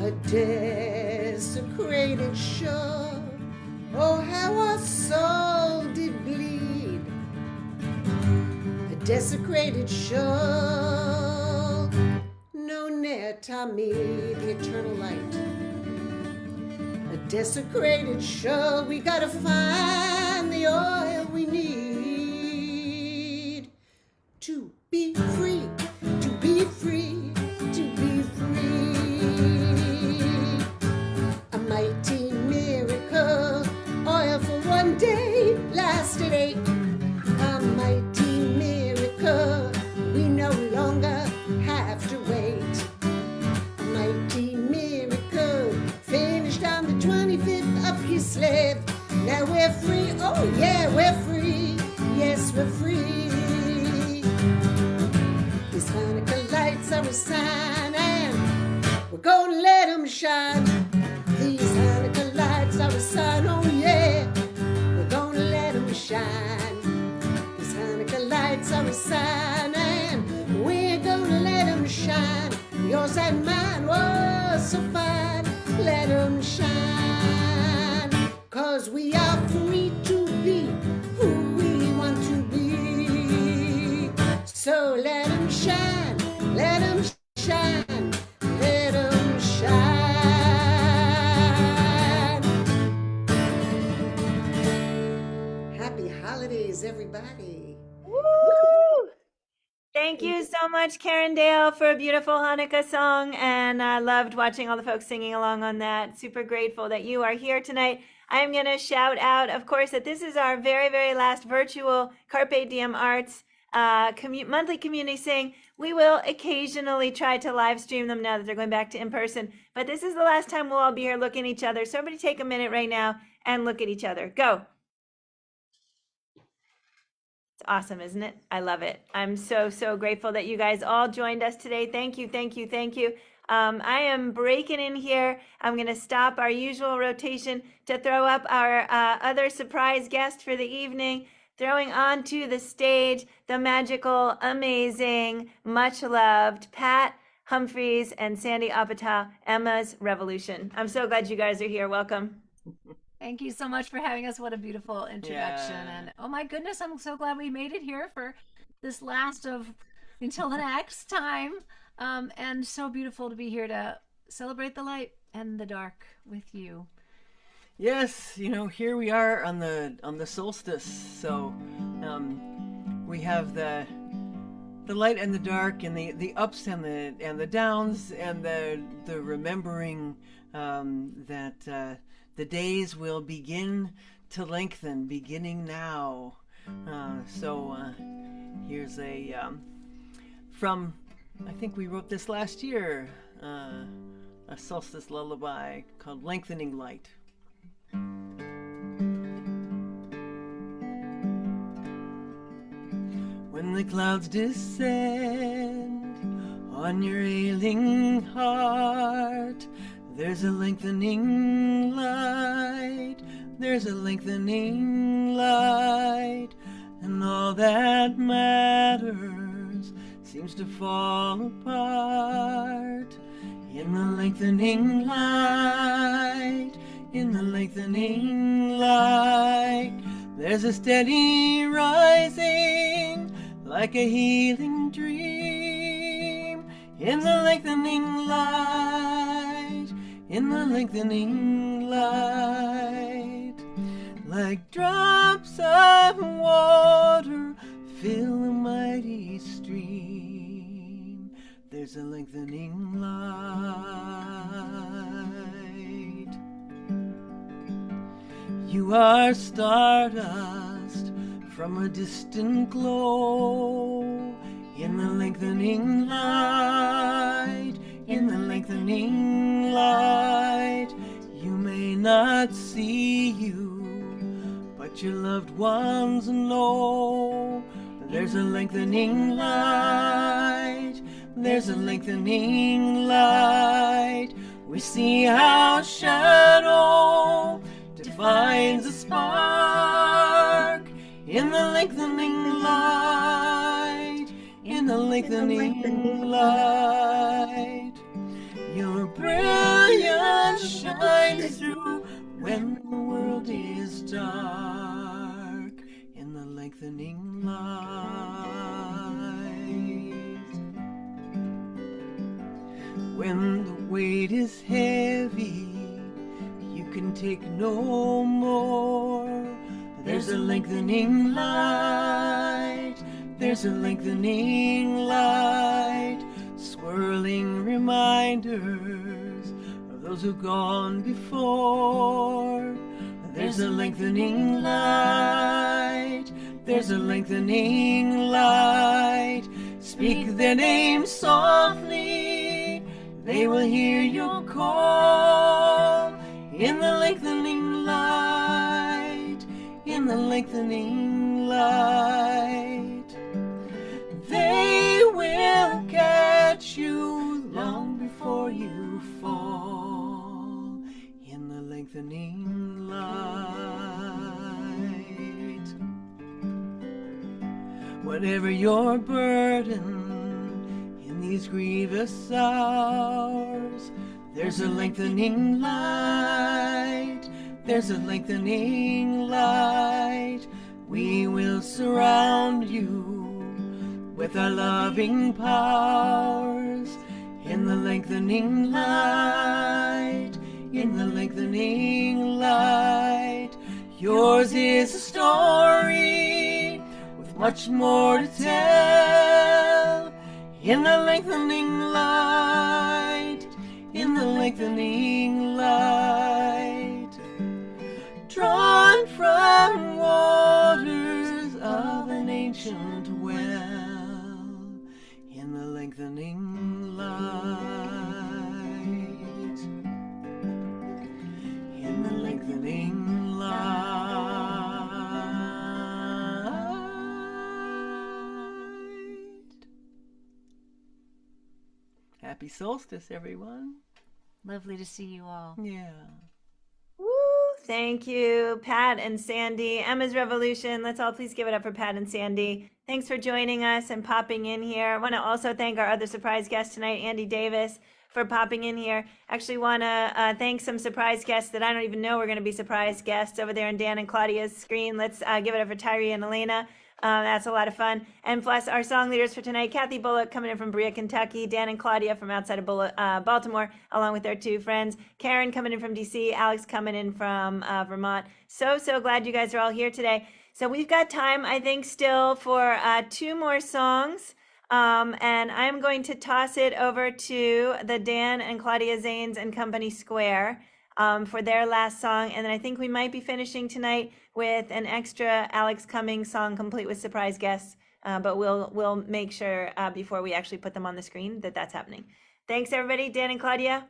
A desecrated shore, oh how our soul did bleed. A desecrated shore, no ne'er Tommy, the eternal light. A desecrated shore, we gotta find the oil we need to be free, to be free, to be free. A mighty miracle, oil for one day lasted 8. A mighty miracle, we no longer have to wait. A mighty miracle, finished on the 25th of Kislev. Now we're free, oh yeah, we're free, yes we're free. These Hanukkah lights are a sign, and we're gonna let them shine. These Hanukkah lights are a sign, oh yeah, we're gonna let them shine. These Hanukkah lights are a sign, and we're gonna let them shine. Yours and mine, oh so fine, let them shine. 'Cause we are free to be who we want to be. So let them shine, let them shine, let them shine. Happy holidays, everybody. Woo! Thank you so much, Karen Dale, for a beautiful Hanukkah song. And I loved watching all the folks singing along on that. Super grateful that you are here tonight. I'm going to shout out, of course, that this is our very, very last virtual Carpe Diem Arts monthly community sing. We will occasionally try to live stream them now that they're going back to in person. But this is the last time we'll all be here looking at each other. So everybody take a minute right now and look at each other. Go. It's awesome, isn't it? I love it. I'm so, so grateful that you guys all joined us today. Thank you, thank you, thank you. I am breaking in here. I'm going to stop our usual rotation to throw up our other surprise guest for the evening, throwing onto the stage the magical, amazing, much loved Pat Humphreys and Sandy Apatow, Emma's Revolution. I'm so glad you guys are here. Welcome. Thank you so much for having us. What a beautiful introduction. Yeah. And oh my goodness, I'm so glad we made it here for this last of until the next time. And so beautiful to be here to celebrate the light and the dark with you. Yes, here we are on the solstice. So we have the light and the dark, and the ups and the downs, and the remembering that the days will begin to lengthen, beginning now. So here's a from, I think we wrote this last year, a solstice lullaby called Lengthening Light. When the clouds descend on your ailing heart, there's a lengthening light, there's a lengthening light, and all that matters seems to fall apart. In the lengthening light, in the lengthening light, there's a steady rising like a healing dream. In the lengthening light, in the lengthening light, like drops of water fill a mighty stream. There's a lengthening light. You are stardust from a distant glow. In the lengthening light, in the lengthening light, you may not see you, but your loved ones know. There's a lengthening light, there's a lengthening light. We see how shadow defines a spark in the lengthening light, in the lengthening light. Your brilliance shines through when the world is dark in the lengthening light. When the weight is heavy, you can take no more. There's a lengthening light, there's a lengthening light, swirling reminders of those who've gone before. There's a lengthening light, there's a lengthening light. Speak their name softly, they will hear your call. In the lengthening light, in the lengthening light, they will catch you long before you fall. In the lengthening light, whatever your burden in these grievous hours, there's a lengthening light, there's a lengthening light. We will surround you with our loving powers. In the lengthening light, in the lengthening light. Yours is a story with much more to tell. In the lengthening light, in the lengthening light, drawn from waters of an ancient well. In the lengthening light, in the lengthening light. Happy solstice, everyone. Lovely to see you all. Yeah. Woo! Thank you, Pat and Sandy. Emma's Revolution. Let's all please give it up for Pat and Sandy. Thanks for joining us and popping in here. I want to also thank our other surprise guest tonight, Andy Davis, for popping in here. Actually want to thank some surprise guests that I don't even know we're going to be surprise guests over there on Dan and Claudia's screen. Let's give it up for Tyree and Elena. That's a lot of fun. And plus our song leaders for tonight, Kathy Bullock coming in from Berea, Kentucky, Dan and Claudia from outside of Baltimore, along with their two friends, Karen coming in from DC, Alex coming in from Vermont. So glad you guys are all here today. So we've got time, I think, still for two more songs. And I'm going to toss it over to the Dan and Claudia Zanes and Company Square for their last song. And then I think we might be finishing tonight with an extra Alex Cummings song complete with surprise guests. But we'll make sure before we actually put them on the screen that that's happening. Thanks, everybody. Dan and Claudia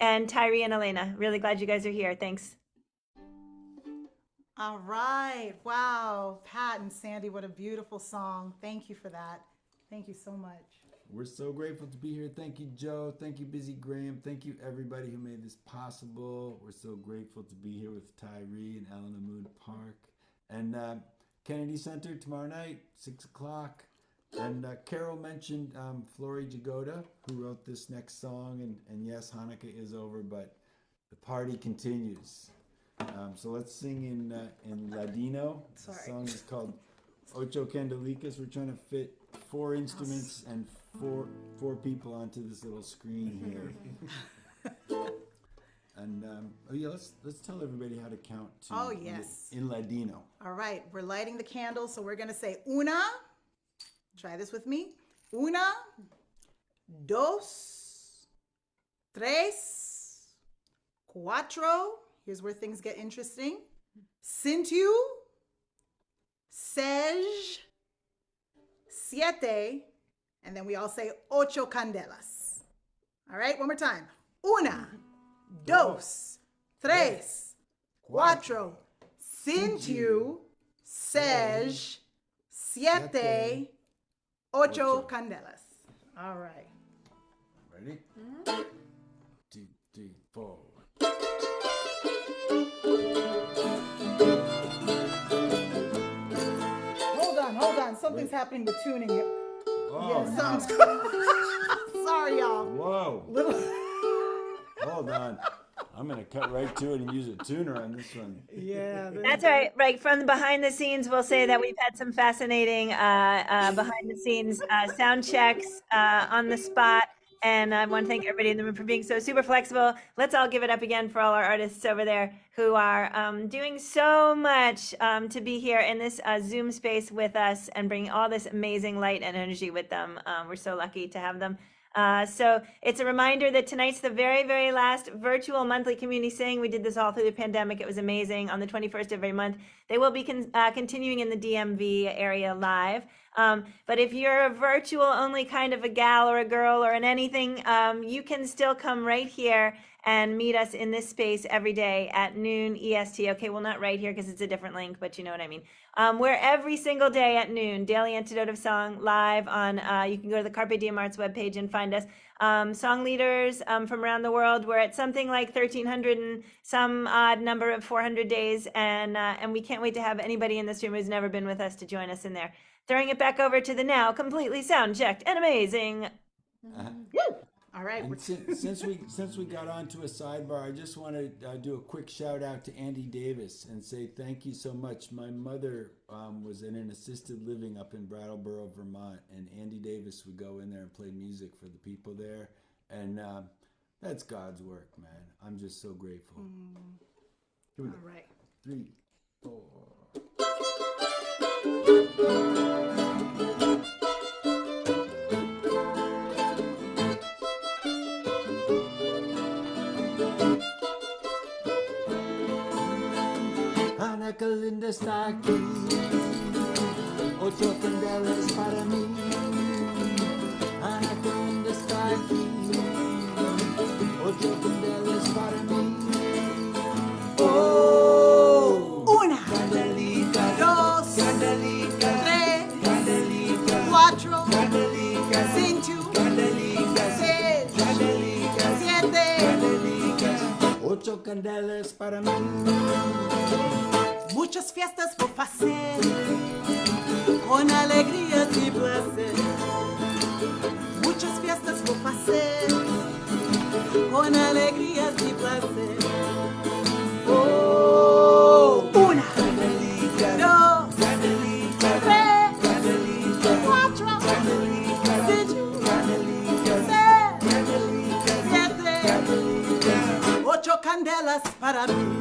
and Tyree and Elena. Really glad you guys are here. Thanks. All right. Wow. Pat and Sandy, what a beautiful song. Thank you for that. Thank you so much. We're so grateful to be here. Thank you, Joe. Thank you, Busy Graham. Thank you, everybody who made this possible. We're so grateful to be here with Tyree and Elena Moon Park. And Kennedy Center tomorrow night, 6 o'clock. And Carol mentioned Flory Jagoda, who wrote this next song. And yes, Hanukkah is over, but the party continues. So let's sing in Ladino. Sorry. The song is called Ocho Candelicas. We're trying to fit 4 instruments and four people onto this little screen here. And let's tell everybody how to count to. Oh, yes. In Ladino. All right. We're lighting the candle, so we're going to say una. Try this with me. Una, dos, tres, cuatro. Here's where things get interesting. Cinco, seis, siete, and then we all say ocho candelas. All right, one more time. Una, dos, tres, cuatro, cinco, seis, siete, ocho candelas. All right. Ready? 2, 3, 4. Hold on. Something's happening with tuning it. Oh, Yeah, no. Sorry, y'all. Whoa. Little. Hold on. I'm going to cut right to it and use a tuner on this one. Yeah. That's right. Right from the behind the scenes, we'll say that we've had some fascinating behind the scenes sound checks on the spot. And I want to thank everybody in the room for being so super flexible. Let's all give it up again for all our artists over there who are doing so much to be here in this Zoom space with us and bringing all this amazing light and energy with them. We're so lucky to have them. So it's a reminder that tonight's the very, very last virtual monthly community sing. We did this all through the pandemic. It was amazing on the 21st of every month. They will be continuing in the DMV area live. But if you're a virtual only kind of a gal or a girl or in anything, you can still come right here and meet us in this space every day at noon EST. Okay, well, not right here because it's a different link, but you know what I mean. We're every single day at noon, Daily Antidote of Song live on, you can go to the Carpe Diem Arts webpage and find us. Song leaders from around the world. We're at something like 1,300 and some odd number of 400 days. And we can't wait to have anybody in this room who's never been with us to join us in there. Throwing it back over to the now completely sound checked and amazing. All right. And since we got onto a sidebar, I just want to do a quick shout out to Andy Davis and say thank you so much. My mother was in an assisted living up in Brattleboro, Vermont, and Andy Davis would go in there and play music for the people there, and that's God's work, man. I'm just so grateful. Here we go. All right. 3, 4. Ana linda está aquí, 8 candelas para mí. Ana linda está aquí, 8 candelas para mí. Oh, Una, candelita, dos, candelita, tres, candelita, cuatro, candelita, cinco, candelita, seis, candelita, siete. candelita, 8 candelas para mí. Muchas fiestas vou fazer com alegria e prazer. Muchas fiestas vou fazer com alegria e prazer. Oh, una, dos, tres, cuatro, cinco, seis, siete, 8 candelas para mim.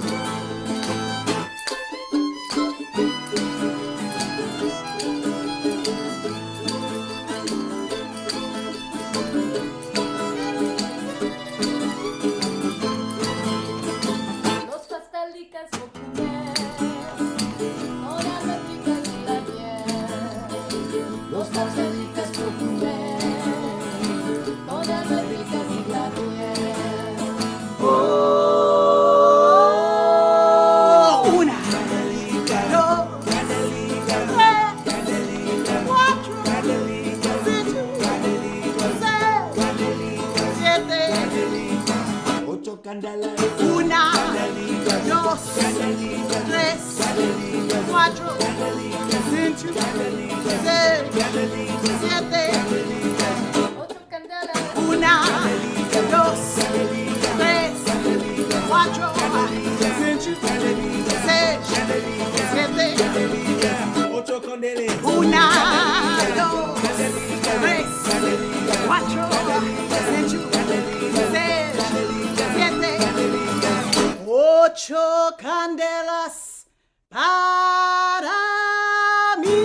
Una, dos, tres, cuatro, cinco, seis, siete. Una, dos, tres, cuatro, cinco, seis, siete. Una, dos, tres, cuatro, cinco, seis, 8 candelas para mí.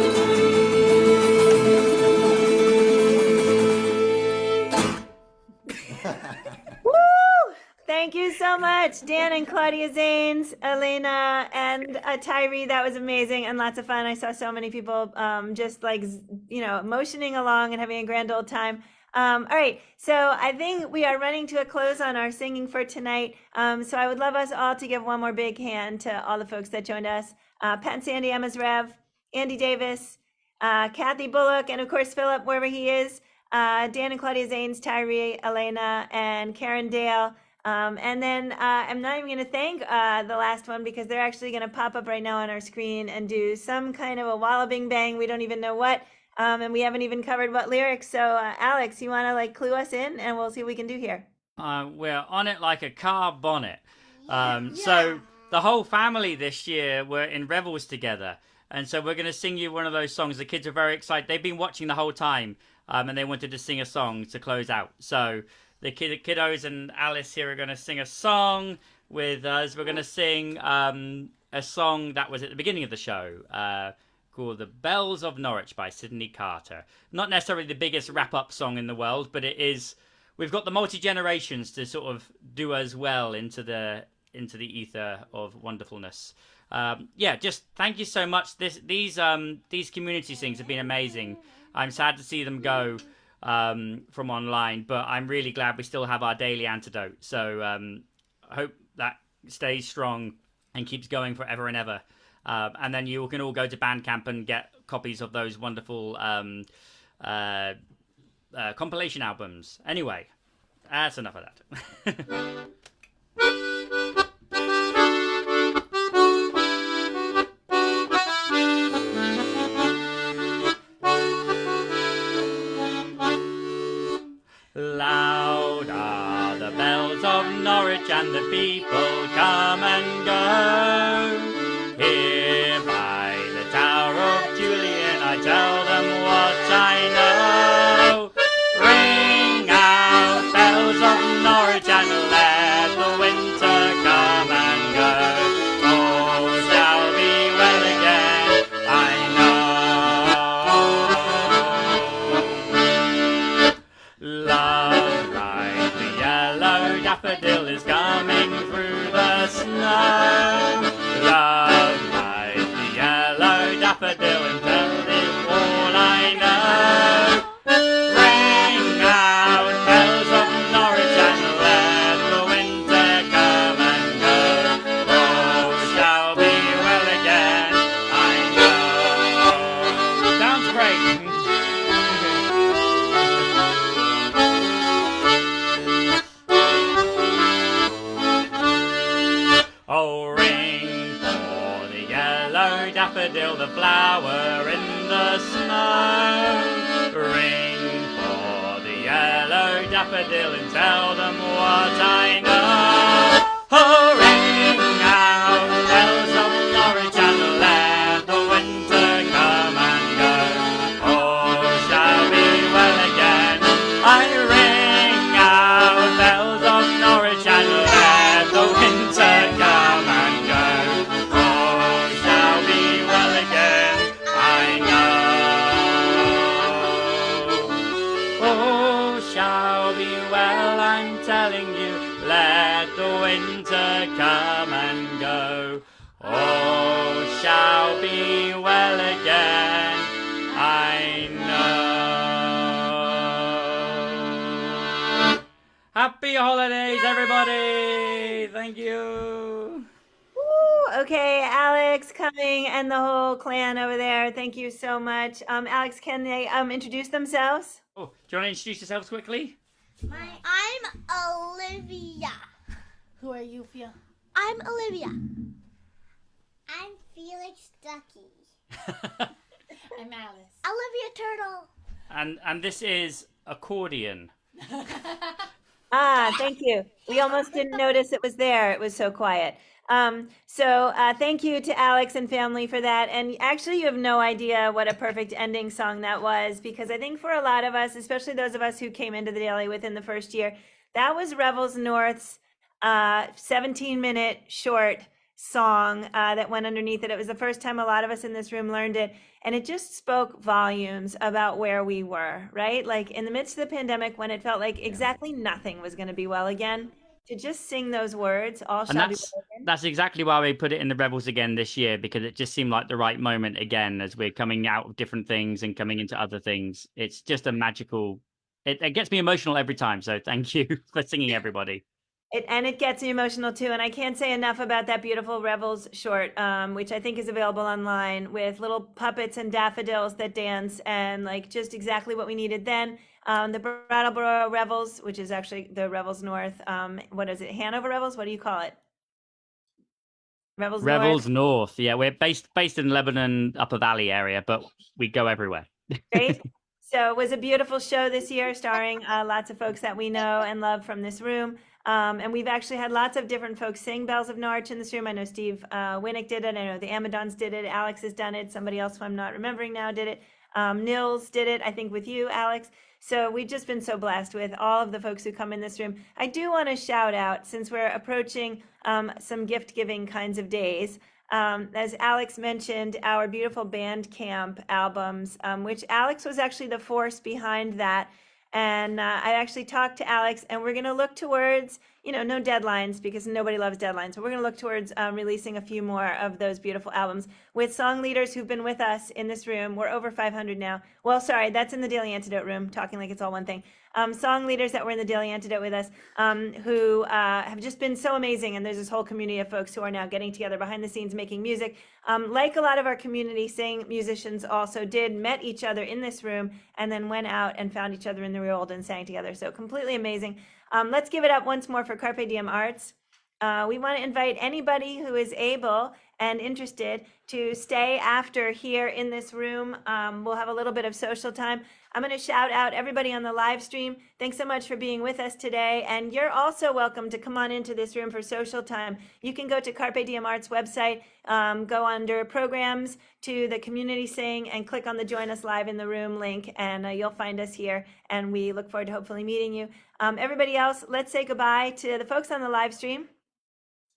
much, Dan and Claudia Zanes, Elena, and Tyree. That was amazing and lots of fun. I saw so many people just like, motioning along and having a grand old time. All right, so I think we are running to a close on our singing for tonight. So I would love us all to give one more big hand to all the folks that joined us. Pat and Sandy, Emma's Rev, Andy Davis, Kathy Bullock, and of course Philip, wherever he is, Dan and Claudia Zanes, Tyree, Elena, and Karen Dale. And then I'm not even going to thank the last one because they're actually going to pop up right now on our screen and do some kind of a wallabing bang. We don't even know what. And we haven't even covered what lyrics. So, Alex, you want to like clue us in and we'll see what we can do here. We're on it like a car bonnet. So the whole family this year were in revels together. And so we're going to sing you one of those songs. The kids are very excited. They've been watching the whole time and they wanted to sing a song to close out. So the kiddos and Alice here are going to sing a song with us. We're going to sing a song that was at the beginning of the show called The Bells of Norwich by Sydney Carter. Not necessarily the biggest wrap-up song in the world, but it is. We've got the multi-generations to sort of do us well into the ether of wonderfulness. Just thank you so much. These community things have been amazing. I'm sad to see them go from online, but I'm really glad we still have our daily antidote. So I hope that stays strong and keeps going forever and ever. And then you can all go to Bandcamp and get copies of those wonderful compilation albums. Anyway, that's enough of that. Loud are the bells of Norwich and the people come and go. Here by the Tower of Julian I tell them what I know. Ring out bells of Norwich and let the winter come and go. All shall be well again, I know. Love like the yellow daffodil is coming through the snow. Love like the yellow daffodil and tell it all I know. Ring out bells of Norwich and let the winter come and go. All shall be well again, I know. Sounds great. Oh, ring for the yellow daffodil, the flower in the snow. Ring for the yellow daffodil and tell them what I know. Oh, ring out bells of Norwich and let the winter come and go. All shall be well again. I ring out bells of Norwich and let the winter come and go. All shall be well again, I know. All shall be well, I'm telling you. Let the winter come and go. All shall be well again, I know. Happy holidays, everybody! Thank you. Woo, okay, Alex coming and the whole clan over there. Thank you so much. Alex, can they introduce themselves? Oh, do you want to introduce yourselves quickly? I'm Olivia. Who are you, Fia? I'm Olivia. I'm Felix Ducky. I'm Alice. Olivia Turtle. And this is Accordion. Ah, thank you. We almost didn't notice it was there. It was so quiet. So thank you to Alex and family for that. And actually, you have no idea what a perfect ending song that was, because I think for a lot of us, especially those of us who came into the Daily within the first year, that was Revels North's 17-minute short song that went underneath it. It was the first time a lot of us in this room learned it. And it just spoke volumes about where we were, right? Like in the midst of the pandemic, when it felt like exactly nothing was going to be well again. to just sing those words, all And shall be broken. that's exactly why we put it in the Rebels again this year, because it just seemed like the right moment again as we're coming out of different things and coming into other things. It's just a magical. It gets me emotional every time. So thank you for singing, everybody. It gets me emotional too, and I can't say enough about that beautiful Revels short, which I think is available online with little puppets and daffodils that dance, and like just exactly what we needed then. The Brattleboro Revels, which is actually the Revels North. What is it? Hanover Revels? What do you call it? Revels North. Revels North. Yeah, we're based in Lebanon, Upper Valley area, but we go everywhere. Great. So it was a beautiful show this year, starring lots of folks that we know and love from this room. And we've actually had lots of different folks sing Bells of Norwich in this room. I know Steve Winnick did it. I know the Amadons did it. Alex has done it. Somebody else who I'm not remembering now did it. Nils did it, I think, with you, Alex. So we've just been so blessed with all of the folks who come in this room. I do want to shout out, since we're approaching some gift-giving kinds of days, as Alex mentioned, our beautiful Bandcamp albums, which Alex was actually the force behind that. And I actually talked to Alex, and we're going to look towards, no deadlines because nobody loves deadlines, but we're going to look towards releasing a few more of those beautiful albums with song leaders who've been with us in this room. We're over 500 now. Well, sorry, that's in the Daily Antidote room, talking like it's all one thing. Song leaders that were in the Daily Antidote with us who have just been so amazing. And there's this whole community of folks who are now getting together behind the scenes making music. Like a lot of our community sing musicians also did, met each other in this room and then went out and found each other in the real world and sang together. So completely amazing. Let's give it up once more for Carpe Diem Arts. We want to invite anybody who is able and interested to stay after here in this room. We'll have a little bit of social time. I'm going to shout out everybody on the live stream. Thanks so much for being with us today. And you're also welcome to come on into this room for social time. You can go to Carpe Diem Arts website, go under programs to the community sing and click on the join us live in the room link, and you'll find us here. And we look forward to hopefully meeting you. Everybody else, let's say goodbye to the folks on the live stream.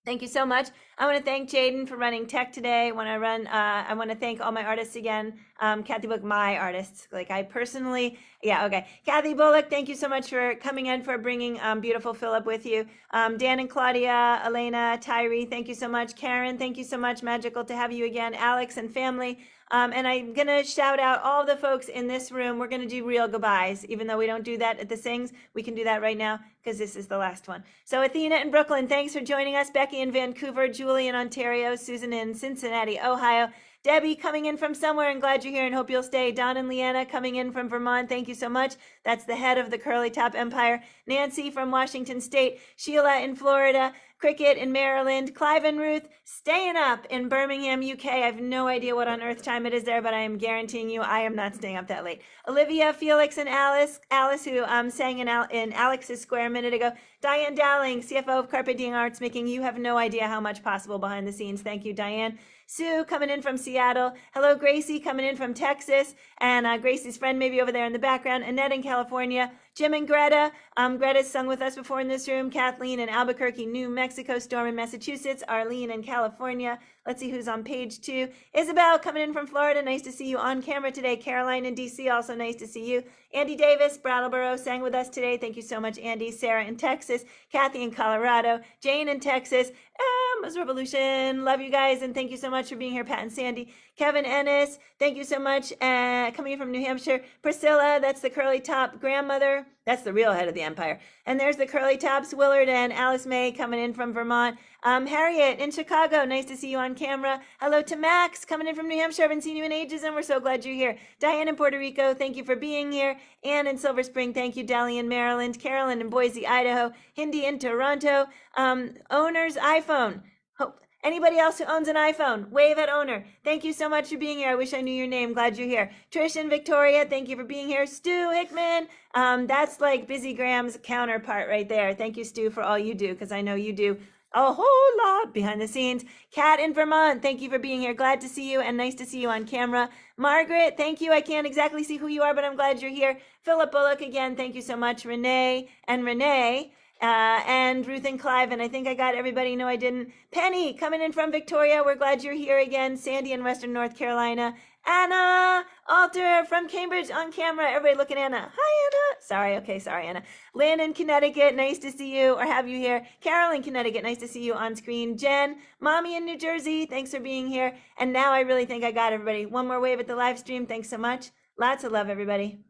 Thank you so much. I want to thank Jaden for running tech today. I want to thank all my artists again. Kathy Bullock, my artists. Like I personally, okay. Kathy Bullock, thank you so much for coming in, for bringing beautiful Philip with you. Dan and Claudia, Elena, Tyree, thank you so much. Karen, thank you so much. Magical to have you again. Alex and family. And I'm going to shout out all the folks in this room. We're going to do real goodbyes. Even though we don't do that at the Sings, we can do that right now because this is the last one. So Athena in Brooklyn, thanks for joining us. Becky in Vancouver, Julie in Ontario, Susan in Cincinnati, Ohio. Debbie coming in from somewhere and glad you're here and hope you'll stay. Don and Leanna coming in from Vermont. Thank you so much. That's the head of the Curly Top Empire. Nancy from Washington State. Sheila in Florida. Cricket in Maryland. Clive and Ruth staying up in Birmingham, UK. I have no idea what on earth time it is there, but I am guaranteeing you I am not staying up that late. Olivia, Felix, and Alice who sang in Alex's Square a minute ago. Diane Dowling, CFO of Carpe Diem Arts, making you have no idea how much possible behind the scenes. Thank you, Diane. Sue coming in from Seattle. Hello, Gracie coming in from Texas. And Gracie's friend maybe over there in the background. Annette in California. Jim and Greta. Greta's sung with us before in this room. Kathleen in Albuquerque, New Mexico. Storm in Massachusetts. Arlene in California. Let's see who's on page 2. Isabel coming in from Florida. Nice to see you on camera today. Caroline in DC. Also nice to see you. Andy Davis, Brattleboro, sang with us today. Thank you so much, Andy. Sarah in Texas. Kathy in Colorado. Jane in Texas. Was Revolution. Love you guys, and thank you so much for being here, Pat and Sandy. Kevin Ennis, thank you so much. Coming in from New Hampshire. Priscilla, that's the Curly Top grandmother. That's the real head of the empire. And there's the Curly Tops, Willard and Alice May coming in from Vermont. Harriet in Chicago, nice to see you on camera. Hello to Max, coming in from New Hampshire. I haven't seen you in ages, and we're so glad you're here. Diane in Puerto Rico, thank you for being here. Anne in Silver Spring, thank you. Dally in Maryland. Carolyn in Boise, Idaho. Hindi in Toronto. Owner's iPhone. Anybody else who owns an iPhone, wave at owner. Thank you so much for being here. I wish I knew your name. Glad you're here. Trish and Victoria, thank you for being here. Stu Hickman, that's like Busy Graham's counterpart right there. Thank you, Stu, for all you do, because I know you do a whole lot behind the scenes. Kat in Vermont, thank you for being here. Glad to see you and nice to see you on camera. Margaret, thank you. I can't exactly see who you are, but I'm glad you're here. Philip Bullock, again, thank you so much. Renee and Ruth and Clive, and I think I got everybody. No, I didn't. Penny, coming in from Victoria. We're glad you're here again. Sandy in Western North Carolina. Anna Alter from Cambridge on camera. Everybody look at Anna. Hi, Anna. Sorry. Okay. Sorry, Anna. Lynn in Connecticut. Nice to see you or have you here. Carol in Connecticut. Nice to see you on screen. Jen, Mommy in New Jersey. Thanks for being here. And now I really think I got everybody. One more wave at the live stream. Thanks so much. Lots of love, everybody.